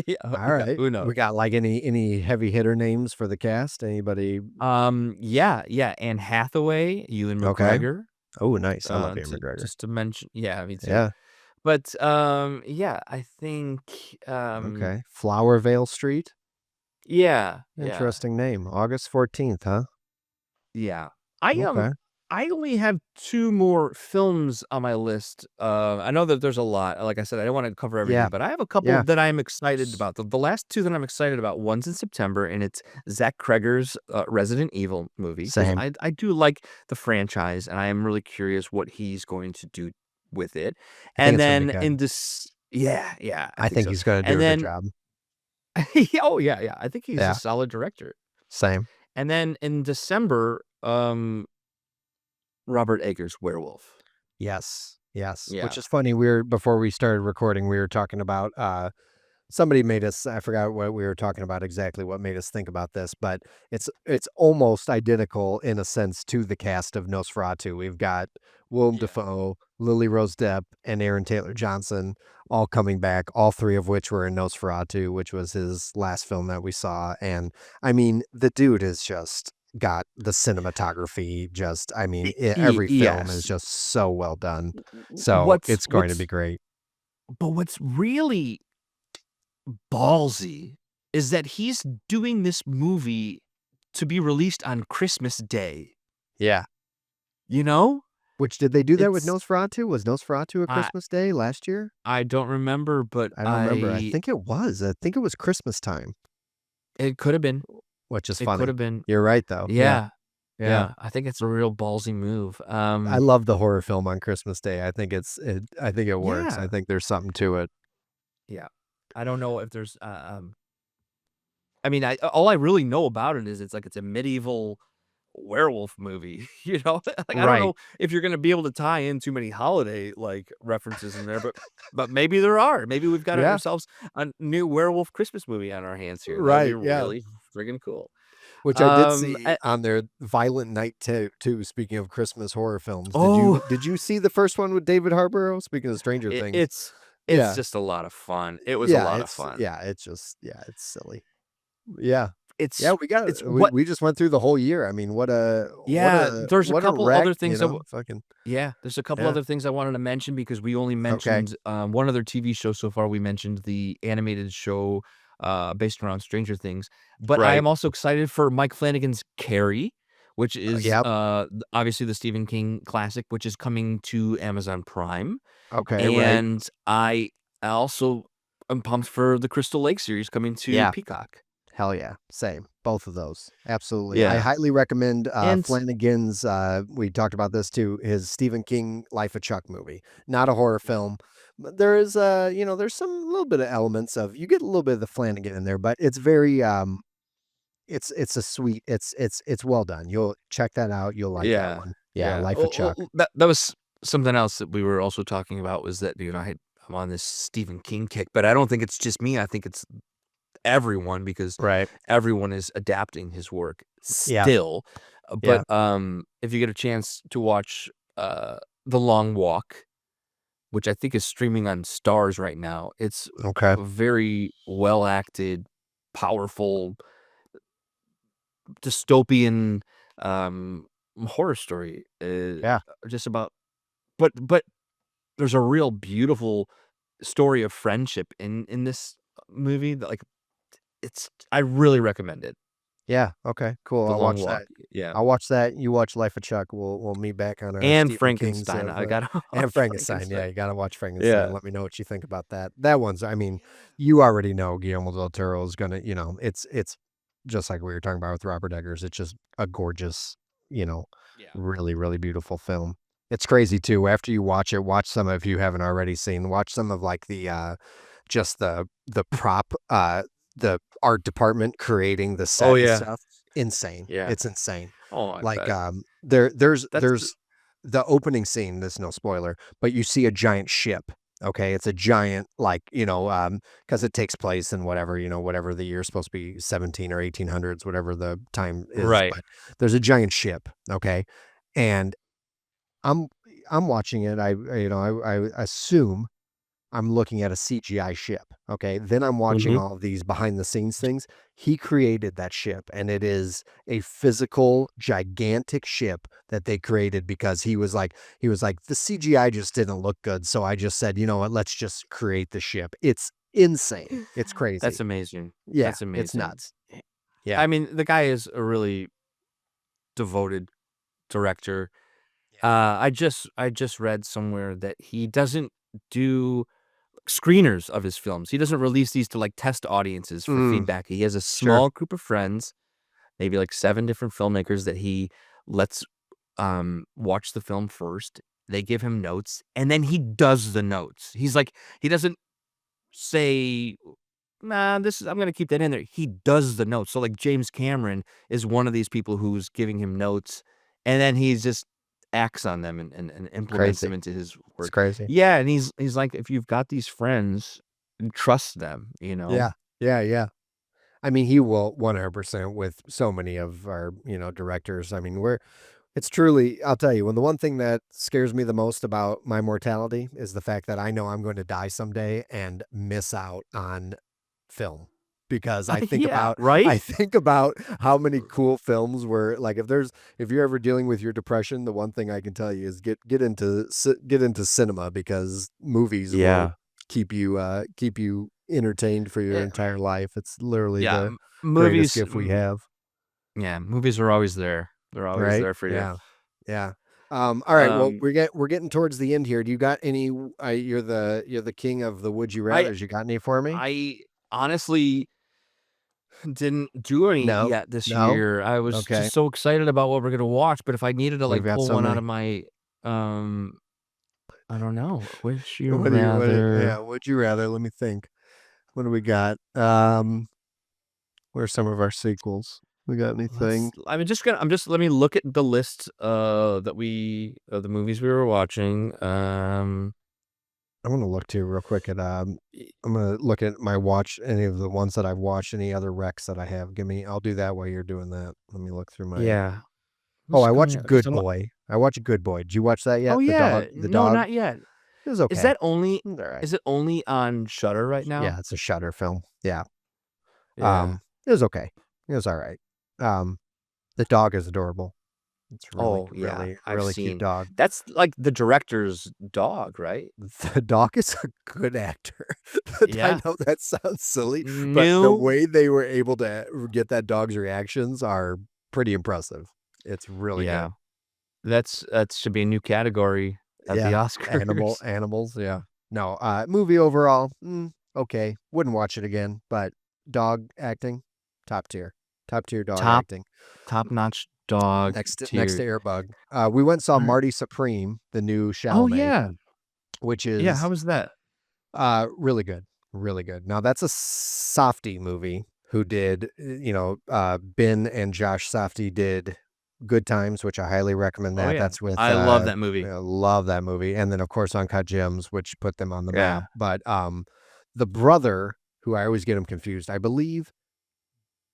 [SPEAKER 1] Yeah,
[SPEAKER 2] All
[SPEAKER 1] yeah,
[SPEAKER 2] right.
[SPEAKER 1] who
[SPEAKER 2] We
[SPEAKER 1] knows?
[SPEAKER 2] got like any heavy hitter names for the cast? Anybody?
[SPEAKER 1] Yeah. Anne Hathaway, Ewan
[SPEAKER 2] Okay.
[SPEAKER 1] McGregor.
[SPEAKER 2] Oh, nice. I love Ian McGregor.
[SPEAKER 1] Just to mention, yeah, me too.
[SPEAKER 2] Yeah.
[SPEAKER 1] But yeah, I think
[SPEAKER 2] Okay. Flower Vale Street.
[SPEAKER 1] yeah.
[SPEAKER 2] Interesting name. August 14th, huh?
[SPEAKER 1] Yeah. I
[SPEAKER 2] Okay.
[SPEAKER 1] I only have 2 more films on my list. I know that there's a lot. Like I said, I don't wanna cover
[SPEAKER 2] Yeah.
[SPEAKER 1] everything, but I have a couple
[SPEAKER 2] Yeah.
[SPEAKER 1] that I'm excited about. The last 2 that I'm excited about, one's in September, and it's Zach Cregger's, Resident Evil movie because
[SPEAKER 2] Same.
[SPEAKER 1] I do like the franchise, and I am really curious what he's going to do with it.
[SPEAKER 2] I think
[SPEAKER 1] And
[SPEAKER 2] it's gonna be
[SPEAKER 1] then
[SPEAKER 2] good.
[SPEAKER 1] in this yeah, I
[SPEAKER 2] I
[SPEAKER 1] think
[SPEAKER 2] think
[SPEAKER 1] so.
[SPEAKER 2] he's gonna do
[SPEAKER 1] And
[SPEAKER 2] a good
[SPEAKER 1] then
[SPEAKER 2] job.
[SPEAKER 1] oh, yeah, I think he's a
[SPEAKER 2] Yeah.
[SPEAKER 1] solid director.
[SPEAKER 2] Same.
[SPEAKER 1] And then in December, Robert Eggers' Werewolf.
[SPEAKER 2] Yes. Yes. Which
[SPEAKER 1] Yeah.
[SPEAKER 2] is funny. Before we started recording, we were talking about somebody made us I forgot what we were talking about exactly what made us think about this, but it's almost identical in a sense to the cast of Nosferatu. We've got Willem
[SPEAKER 1] Yeah.
[SPEAKER 2] Dafoe, Lily Rose Depp, and Aaron Taylor Johnson all coming back, all three of which were in Nosferatu, which was his last film that we saw. And I mean, the dude has just got the cinematography just I mean, every film is
[SPEAKER 1] Yes.
[SPEAKER 2] just so well done. So
[SPEAKER 1] What's
[SPEAKER 2] it's going to
[SPEAKER 1] what's
[SPEAKER 2] be great.
[SPEAKER 1] but what's really ballsy is that he's doing this movie to be released on Christmas Day,
[SPEAKER 2] Yeah.
[SPEAKER 1] you know?
[SPEAKER 2] Which did they do that with
[SPEAKER 1] It's
[SPEAKER 2] Nosferatu? Was Nosferatu a
[SPEAKER 1] I
[SPEAKER 2] Christmas Day last year?
[SPEAKER 1] I don't remember, but
[SPEAKER 2] I don't remember. I think it was. I think it was Christmas time.
[SPEAKER 1] it could have been.
[SPEAKER 2] which is
[SPEAKER 1] It could
[SPEAKER 2] funny.
[SPEAKER 1] have been.
[SPEAKER 2] You're right though. Yeah.
[SPEAKER 1] Yeah.
[SPEAKER 2] Yeah.
[SPEAKER 1] Yeah. I think it's a real ballsy move.
[SPEAKER 2] I love the horror film on Christmas Day. I think it works. I
[SPEAKER 1] Yeah.
[SPEAKER 2] think there's something to it.
[SPEAKER 1] Yeah. I don't know if there's I mean, all I really know about it is it's a medieval werewolf movie, you know? Like, I don't
[SPEAKER 2] Right.
[SPEAKER 1] know if you're gonna be able to tie in too many holiday, like, references in there, but maybe there are. Maybe we've got
[SPEAKER 2] Yeah.
[SPEAKER 1] ourselves a new werewolf Christmas movie on our hands here. That would be
[SPEAKER 2] Right. Yeah.
[SPEAKER 1] really friggin' cool.
[SPEAKER 2] Which I did see
[SPEAKER 1] I
[SPEAKER 2] on there, Violent Night too, speaking of Christmas horror films.
[SPEAKER 1] Oh,
[SPEAKER 2] Did you see the first one with David Harbour? Speaking of Stranger
[SPEAKER 1] it
[SPEAKER 2] Things.
[SPEAKER 1] it's
[SPEAKER 2] Yeah.
[SPEAKER 1] just a lot of fun. It was a lot of fun.
[SPEAKER 2] It's just it's silly. Yeah. Yeah,
[SPEAKER 1] It's it's what
[SPEAKER 2] we just went through the whole year. I mean,
[SPEAKER 1] Yeah, there's a
[SPEAKER 2] what a
[SPEAKER 1] couple
[SPEAKER 2] wreck,
[SPEAKER 1] other things that
[SPEAKER 2] fucking
[SPEAKER 1] Yeah, there's a couple
[SPEAKER 2] yeah.
[SPEAKER 1] other things I wanted to mention because we only
[SPEAKER 2] Okay.
[SPEAKER 1] mentioned, one other TV show so far. We mentioned the animated show, based around Stranger Things, but I
[SPEAKER 2] Right.
[SPEAKER 1] am also excited for Mike Flanagan's Carrie, which is,
[SPEAKER 2] Yep.
[SPEAKER 1] obviously the Stephen King classic, which is coming to Amazon Prime,
[SPEAKER 2] Okay, right.
[SPEAKER 1] and I also am pumped for the Crystal Lake series coming to
[SPEAKER 2] Yeah.
[SPEAKER 1] Peacock.
[SPEAKER 2] Hell yeah. Same. Both of those. Absolutely. I
[SPEAKER 1] Yeah,
[SPEAKER 2] highly recommend
[SPEAKER 1] and
[SPEAKER 2] Flanagan's we talked about this too, his Stephen King Life of Chuck movie. Not a horror
[SPEAKER 1] Yeah.
[SPEAKER 2] film, but there is there's some little bit of elements of you get a little bit of the Flanagan in there, but it's very it's a sweet it's well done. You'll check that out. You'll like that
[SPEAKER 1] Yeah,
[SPEAKER 2] one. Yeah,
[SPEAKER 1] yeah.
[SPEAKER 2] Life of Chuck.
[SPEAKER 1] That was something else that we were also talking about was that, I'm on this Stephen King kick, but I don't think it's just me. I think it's everyone because
[SPEAKER 2] Right.
[SPEAKER 1] everyone is adapting his work
[SPEAKER 2] Yeah.
[SPEAKER 1] still.
[SPEAKER 2] Yeah.
[SPEAKER 1] But if you get a chance to watch The Long Walk, which I think is streaming on Stars right now, it's
[SPEAKER 2] Okay.
[SPEAKER 1] a very well acted, powerful, dystopian horror story.
[SPEAKER 2] Yeah.
[SPEAKER 1] Just about, but there's a real beautiful story of friendship in this movie that I really recommend it.
[SPEAKER 2] Yeah. Okay. Cool.
[SPEAKER 1] The
[SPEAKER 2] I'll
[SPEAKER 1] Long
[SPEAKER 2] watch
[SPEAKER 1] Walk.
[SPEAKER 2] that.
[SPEAKER 1] Yeah.
[SPEAKER 2] I'll watch that. You watch Life of Chuck. We'll meet back on our
[SPEAKER 1] And
[SPEAKER 2] Stephen King's
[SPEAKER 1] Frankenstein.
[SPEAKER 2] of
[SPEAKER 1] I gotta
[SPEAKER 2] and
[SPEAKER 1] watch
[SPEAKER 2] Frankenstein. Yeah,
[SPEAKER 1] Frankenstein.
[SPEAKER 2] you got to watch Frankenstein.
[SPEAKER 1] Yeah.
[SPEAKER 2] Let me know what you think about that. That one's. I mean, you already know Guillermo del Toro is gonna. It's just like we were talking about with Robert Eggers. It's just a gorgeous, you know,
[SPEAKER 1] Yeah.
[SPEAKER 2] really really beautiful film. It's crazy too. After you watch it, watch some if you haven't already seen. Watch some of like the just the prop the art department creating the
[SPEAKER 1] Oh,
[SPEAKER 2] set and
[SPEAKER 1] yeah.
[SPEAKER 2] stuff. Insane.
[SPEAKER 1] Yeah.
[SPEAKER 2] It's insane.
[SPEAKER 1] Oh, I
[SPEAKER 2] Like,
[SPEAKER 1] bet. That's
[SPEAKER 2] there's the opening scene, this is no spoiler, but you see a giant ship, okay? It's a giant, like, because it takes place in whatever, whatever the year's supposed to be, 17 or 1800s, whatever the time is,
[SPEAKER 1] right.
[SPEAKER 2] but there's a giant ship, okay? And I'm I'm watching it, I assume I'm looking at a CGI ship, okay? Then I'm watching
[SPEAKER 1] Mhm.
[SPEAKER 2] all of these behind the scenes things. He created that ship, and it is a physical, gigantic ship that they created because he was like, "The CGI just didn't look good, so I just said, 'You know what? Let's just create the ship.'" It's insane. It's
[SPEAKER 1] That's
[SPEAKER 2] crazy.
[SPEAKER 1] amazing.
[SPEAKER 2] Yeah,
[SPEAKER 1] That's
[SPEAKER 2] it's
[SPEAKER 1] amazing.
[SPEAKER 2] nuts. Yeah.
[SPEAKER 1] I mean, the guy is a really devoted director.
[SPEAKER 2] Yeah.
[SPEAKER 1] I just read somewhere that he doesn't do screeners of his films. He doesn't release these to, like, test audiences for
[SPEAKER 2] Mm,
[SPEAKER 1] feedback. He has a
[SPEAKER 2] sure.
[SPEAKER 1] small group of friends, maybe, like, 7 different filmmakers that he lets, watch the film first. They give him notes, and then he does the notes. He doesn't say, "Nah, I'm gonna keep that in there." He does the notes. So, like, James Cameron is one of these people who's giving him notes, and then he just acts on them and implements them
[SPEAKER 2] Crazy.
[SPEAKER 1] into his
[SPEAKER 2] It's
[SPEAKER 1] work.
[SPEAKER 2] crazy.
[SPEAKER 1] Yeah, and he's like, "If you've got these friends, trust them," you know?
[SPEAKER 2] Yeah. Yeah, yeah. I mean, he will 100% with so many of our, directors. I mean, it's truly, I'll tell you, when the one thing that scares me the most about my mortality is the fact that I know I'm going to die someday and miss out on film. Because
[SPEAKER 1] Yeah,
[SPEAKER 2] I
[SPEAKER 1] right?
[SPEAKER 2] think about how many cool films were like if you're ever dealing with your depression, the one thing I can tell you is get into cinema because movies will
[SPEAKER 1] Yeah.
[SPEAKER 2] keep you entertained for your
[SPEAKER 1] Eh,
[SPEAKER 2] entire life. It's literally
[SPEAKER 1] yeah,
[SPEAKER 2] the
[SPEAKER 1] m
[SPEAKER 2] greatest
[SPEAKER 1] movies
[SPEAKER 2] gift we have.
[SPEAKER 1] yeah, movies are always there. They're always
[SPEAKER 2] Right?
[SPEAKER 1] there for you.
[SPEAKER 2] Yeah. Yeah. All right, well,
[SPEAKER 1] Um,
[SPEAKER 2] we're getting towards the end here. Do you got any you're the king of the would you
[SPEAKER 1] I
[SPEAKER 2] rathers. You got any for me?
[SPEAKER 1] I honestly Didn't do any
[SPEAKER 2] No,
[SPEAKER 1] yet this
[SPEAKER 2] no.
[SPEAKER 1] year. I was
[SPEAKER 2] Okay,
[SPEAKER 1] just so excited about what we're gonna watch, but if I needed to
[SPEAKER 2] we've
[SPEAKER 1] like
[SPEAKER 2] got
[SPEAKER 1] pull
[SPEAKER 2] so
[SPEAKER 1] one out of
[SPEAKER 2] many.
[SPEAKER 1] my, um, I don't know. Would you
[SPEAKER 2] What do you? Yeah.
[SPEAKER 1] rather?
[SPEAKER 2] Would you rather? Let me think. What do we got? What are some of our sequels? We got anything?
[SPEAKER 1] I'm just let me look at the list that we of the movies we were watching.
[SPEAKER 2] I'm gonna look too real quick at I'm gonna look at my watch any of the ones that I've watched, any other recs that I have. Give me I'll do that while you're doing that. Let me look through my
[SPEAKER 1] Yeah.
[SPEAKER 2] Oh,
[SPEAKER 1] What's
[SPEAKER 2] I
[SPEAKER 1] coming
[SPEAKER 2] watched
[SPEAKER 1] out? Because
[SPEAKER 2] Good
[SPEAKER 1] I'm
[SPEAKER 2] Boy. I watched Good Boy. Did you watch that
[SPEAKER 1] Oh
[SPEAKER 2] yet?
[SPEAKER 1] yeah.
[SPEAKER 2] The
[SPEAKER 1] No,
[SPEAKER 2] dog?
[SPEAKER 1] not yet.
[SPEAKER 2] It was
[SPEAKER 1] Is
[SPEAKER 2] okay.
[SPEAKER 1] that only
[SPEAKER 2] All right.
[SPEAKER 1] is it only on Shutter right now?
[SPEAKER 2] Yeah, it's a Shudder film. Yeah.
[SPEAKER 1] Yeah.
[SPEAKER 2] It was okay. It was all right. Um, the dog is adorable. It's really,
[SPEAKER 1] Oh yeah.
[SPEAKER 2] really,
[SPEAKER 1] I've
[SPEAKER 2] really cute
[SPEAKER 1] seen.
[SPEAKER 2] dog.
[SPEAKER 1] That's like the director's dog, right?
[SPEAKER 2] The dog is a good actor. I
[SPEAKER 1] Yeah.
[SPEAKER 2] know that sounds silly, but the
[SPEAKER 1] New.
[SPEAKER 2] way they were able to get that dog's reactions are pretty impressive. It's really
[SPEAKER 1] Yeah.
[SPEAKER 2] good.
[SPEAKER 1] That should be a new category at the
[SPEAKER 2] Yeah,
[SPEAKER 1] Oscars.
[SPEAKER 2] animals, yeah. No, movie overall, okay. Wouldn't watch it again, but dog acting, top tier. Top tier dog
[SPEAKER 1] Top
[SPEAKER 2] acting.
[SPEAKER 1] top-notch dog
[SPEAKER 2] Next to
[SPEAKER 1] tier.
[SPEAKER 2] Airbug. We went and saw
[SPEAKER 1] Alright.
[SPEAKER 2] Marty Supreme, the new
[SPEAKER 1] Oh,
[SPEAKER 2] Chalamet,
[SPEAKER 1] yeah.
[SPEAKER 2] which
[SPEAKER 1] Yeah, how
[SPEAKER 2] is
[SPEAKER 1] was that?
[SPEAKER 2] really good, really good. Now that's a Safdie movie who did, Ben and Josh Safdie did Good Times, which I highly recommend
[SPEAKER 1] Oh,
[SPEAKER 2] that.
[SPEAKER 1] yeah.
[SPEAKER 2] That's with,
[SPEAKER 1] I love that movie.
[SPEAKER 2] love that movie. And then of course Uncut Gems, which put them on the map.
[SPEAKER 1] Yeah.
[SPEAKER 2] But the brother, who I always get him confused, I believe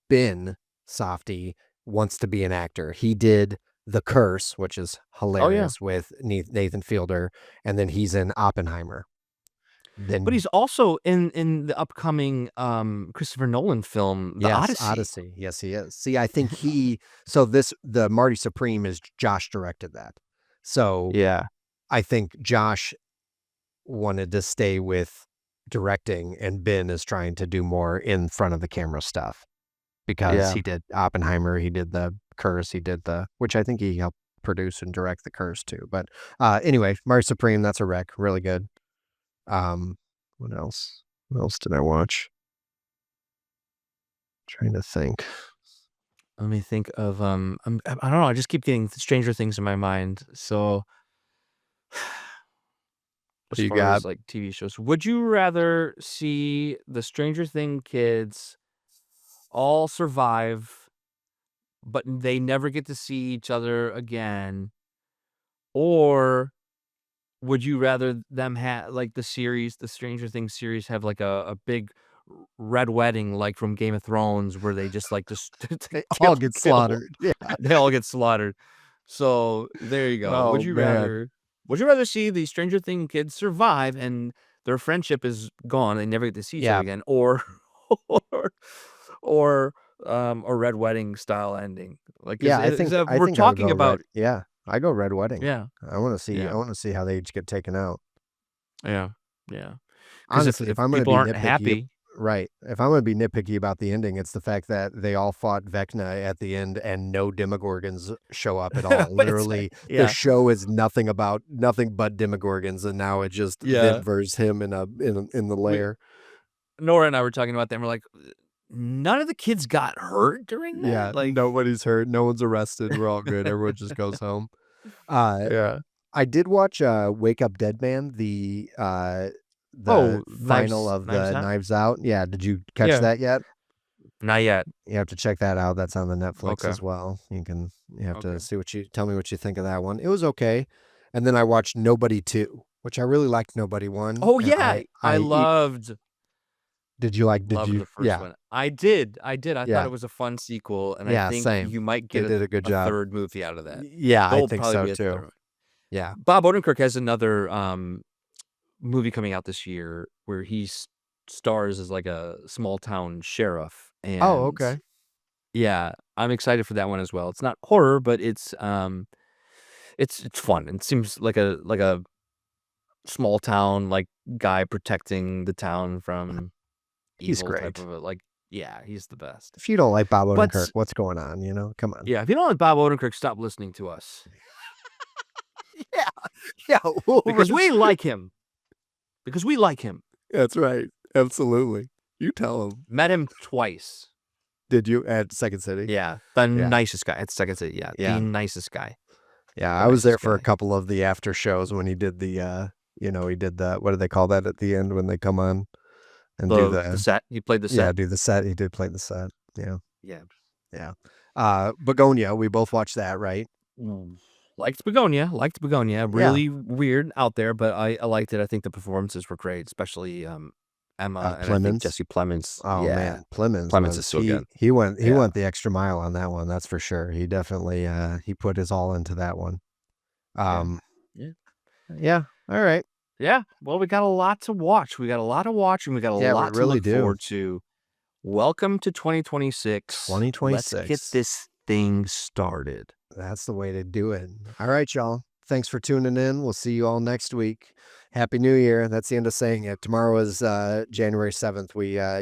[SPEAKER 2] Ben Safdie wants to be an actor. He did The Curse, which is
[SPEAKER 1] Oh, yeah.
[SPEAKER 2] hilarious with Nathan Fielder, and then he's in Oppenheimer.
[SPEAKER 1] But
[SPEAKER 2] Then
[SPEAKER 1] he's also in the upcoming, Christopher Nolan film, The
[SPEAKER 2] Yes,
[SPEAKER 1] Odyssey.
[SPEAKER 2] Odyssey. Yes, he is. See, I think so the Marty Supreme is Josh directed that. So
[SPEAKER 1] Yeah.
[SPEAKER 2] I think Josh wanted to stay with directing and Ben is trying to do more in front of the camera stuff because
[SPEAKER 1] Yeah.
[SPEAKER 2] he did Oppenheimer, he did The Curse, he did which I think he helped produce and direct The Curse too. But anyway, Marty Supreme, that's a rec, really good. Um, what else? What else did I watch? Trying to think.
[SPEAKER 1] Let me think of, I don't know, I just keep getting Stranger Things in my mind, so
[SPEAKER 2] What
[SPEAKER 1] as
[SPEAKER 2] do you
[SPEAKER 1] far
[SPEAKER 2] got?
[SPEAKER 1] as, like, TV shows, would you rather see the Stranger Thing kids all survive, but they never get to see each other again, or would you rather them have like, the Stranger Things series have, like, a big r red wedding, like, from Game of Thrones, where they just, like, just
[SPEAKER 2] They
[SPEAKER 1] kill
[SPEAKER 2] all get
[SPEAKER 1] kill
[SPEAKER 2] slaughtered. Yeah.
[SPEAKER 1] they all get slaughtered. So, there you go.
[SPEAKER 2] Oh, man.
[SPEAKER 1] Would you rather see the Stranger Thing kids survive and their friendship is gone, they never get to see each other
[SPEAKER 2] Yeah.
[SPEAKER 1] again, or or or, a red wedding style ending? Like,
[SPEAKER 2] Yeah, I
[SPEAKER 1] we're
[SPEAKER 2] think I would
[SPEAKER 1] talking
[SPEAKER 2] go red
[SPEAKER 1] about
[SPEAKER 2] yeah, I go Red Wedding.
[SPEAKER 1] yeah,
[SPEAKER 2] I
[SPEAKER 1] yeah,
[SPEAKER 2] wanna see how they each get taken out.
[SPEAKER 1] yeah, yeah. Because
[SPEAKER 2] Honestly, if
[SPEAKER 1] if
[SPEAKER 2] I'm gonna
[SPEAKER 1] people
[SPEAKER 2] be
[SPEAKER 1] aren't
[SPEAKER 2] nitpicky
[SPEAKER 1] happy.
[SPEAKER 2] right, if I'm gonna be nitpicky about the ending, it's the fact that they all fought Vecna at the end and no Demogorgons show up at all.
[SPEAKER 1] It's
[SPEAKER 2] Literally, the
[SPEAKER 1] yeah,
[SPEAKER 2] show is nothing but Demogorgons, and now it's just them
[SPEAKER 1] yeah.
[SPEAKER 2] versus him in the
[SPEAKER 1] We
[SPEAKER 2] lair.
[SPEAKER 1] Nora and I were talking about that, and we're like, "None of the kids got hurt during that?"
[SPEAKER 2] Yeah,
[SPEAKER 1] Like
[SPEAKER 2] nobody's hurt, no one's arrested, we're all good, everyone just goes home. Uh
[SPEAKER 1] yeah.
[SPEAKER 2] I did watch, Wake Up Dead Man, the
[SPEAKER 1] Oh,
[SPEAKER 2] final of
[SPEAKER 1] Knives
[SPEAKER 2] the
[SPEAKER 1] Out?
[SPEAKER 2] Knives Out. Yeah, did you catch
[SPEAKER 1] Yeah.
[SPEAKER 2] that yet?
[SPEAKER 1] Not yet.
[SPEAKER 2] You have to check that out, that's on the Netflix
[SPEAKER 1] Okay,
[SPEAKER 2] as well. You have to
[SPEAKER 1] okay.
[SPEAKER 2] see what you tell me what you think of that one. It was okay, and then I watched Nobody 2, which I really liked Nobody 1,
[SPEAKER 1] Oh,
[SPEAKER 2] and
[SPEAKER 1] yeah! I
[SPEAKER 2] did
[SPEAKER 1] loved
[SPEAKER 2] you
[SPEAKER 1] the first
[SPEAKER 2] yeah,
[SPEAKER 1] one. I did. I thought
[SPEAKER 2] yeah,
[SPEAKER 1] it was a fun sequel, and I
[SPEAKER 2] yeah,
[SPEAKER 1] think
[SPEAKER 2] same.
[SPEAKER 1] you might
[SPEAKER 2] They
[SPEAKER 1] get
[SPEAKER 2] did a good
[SPEAKER 1] a
[SPEAKER 2] job.
[SPEAKER 1] 3rd movie out of that.
[SPEAKER 2] Yeah, I
[SPEAKER 1] There'll
[SPEAKER 2] think
[SPEAKER 1] probably
[SPEAKER 2] so
[SPEAKER 1] be a 3rd
[SPEAKER 2] too.
[SPEAKER 1] one.
[SPEAKER 2] Yeah.
[SPEAKER 1] Bob Odenkirk has another, movie coming out this year where he stars as like a small town sheriff,
[SPEAKER 2] Oh,
[SPEAKER 1] and
[SPEAKER 2] okay.
[SPEAKER 1] yeah, I'm excited for that one as well. It's not horror, but it's fun. It seems like a small town like guy protecting the town from
[SPEAKER 2] He's
[SPEAKER 1] evil type
[SPEAKER 2] great.
[SPEAKER 1] of a like yeah, he's the best.
[SPEAKER 2] If you don't like Bob Odenkirk,
[SPEAKER 1] But
[SPEAKER 2] what's going on, you know? Come on.
[SPEAKER 1] yeah, if you don't like Bob Odenkirk, stop listening to us
[SPEAKER 2] Yeah, yeah, we'll
[SPEAKER 1] because we
[SPEAKER 2] res
[SPEAKER 1] like him. Because we like him.
[SPEAKER 2] That's right. Absolutely. You tell him.
[SPEAKER 1] Met him twice.
[SPEAKER 2] Did you at Second City?
[SPEAKER 1] Yeah, the
[SPEAKER 2] Yeah.
[SPEAKER 1] nicest guy. It's Second City. Yeah,
[SPEAKER 2] Yeah.
[SPEAKER 1] the nicest guy.
[SPEAKER 2] Yeah,
[SPEAKER 1] The
[SPEAKER 2] I was there
[SPEAKER 1] nicest
[SPEAKER 2] for a
[SPEAKER 1] guy.
[SPEAKER 2] couple of the after shows when he did he did the what do they call that at the end when they come on and do
[SPEAKER 1] The set. You played the
[SPEAKER 2] yeah,
[SPEAKER 1] set.
[SPEAKER 2] do the set. He did play the set. Yeah.
[SPEAKER 1] Yeah.
[SPEAKER 2] Yeah. Begonia, we both watched that, right?
[SPEAKER 1] Liked Begonia. Liked Begonia.
[SPEAKER 2] Yeah.
[SPEAKER 1] Really weird out there, but I liked it. I think the performances were great, especially Emma and I think
[SPEAKER 2] Plemons.
[SPEAKER 1] Jesse Plemons.
[SPEAKER 2] Oh
[SPEAKER 1] Yeah,
[SPEAKER 2] man, Plemons
[SPEAKER 1] Plemons is
[SPEAKER 2] was
[SPEAKER 1] so good.
[SPEAKER 2] he went
[SPEAKER 1] Yeah.
[SPEAKER 2] the extra mile on that one, that's for sure. He definitely he put his all into that one.
[SPEAKER 1] Yeah.
[SPEAKER 2] Um
[SPEAKER 1] Yeah.
[SPEAKER 2] yeah, all right.
[SPEAKER 1] Yeah. Well, we got a lot to watch. We got a lot to watch, and we got a
[SPEAKER 2] Yeah, we
[SPEAKER 1] lot to
[SPEAKER 2] really
[SPEAKER 1] look
[SPEAKER 2] do.
[SPEAKER 1] forward to. Welcome to 2026. Let's get
[SPEAKER 2] 2026.
[SPEAKER 1] this thing started.
[SPEAKER 2] That's the way to do it. All right, y'all. Thanks for tuning in. We'll see you all next week. Happy New Year. That's the end of saying it. Tomorrow is January 7th.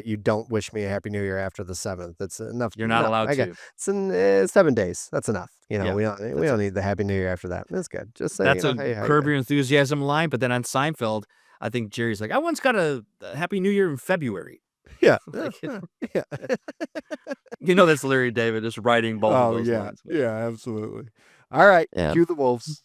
[SPEAKER 2] You don't wish me a Happy New Year after the 7th. It's enough.
[SPEAKER 1] You're not
[SPEAKER 2] No,
[SPEAKER 1] allowed
[SPEAKER 2] I got
[SPEAKER 1] to.
[SPEAKER 2] it's in 7 days. That's enough.
[SPEAKER 1] Yeah,
[SPEAKER 2] We
[SPEAKER 1] that's
[SPEAKER 2] don't
[SPEAKER 1] it.
[SPEAKER 2] need the Happy New Year after that. That's good. Just say,
[SPEAKER 1] That's a
[SPEAKER 2] hey, how you
[SPEAKER 1] Curb
[SPEAKER 2] doing?
[SPEAKER 1] Your Enthusiasm line, but then on Seinfeld, I think Jerry's like, I once got a Happy New Year in February.
[SPEAKER 2] Yeah.
[SPEAKER 1] Like,
[SPEAKER 2] Yeah.
[SPEAKER 1] that's Larry David just writing both of
[SPEAKER 2] Oh
[SPEAKER 1] those
[SPEAKER 2] yeah.
[SPEAKER 1] lines.
[SPEAKER 2] Yeah, absolutely. All right.
[SPEAKER 1] Yeah.
[SPEAKER 2] Cue the wolves.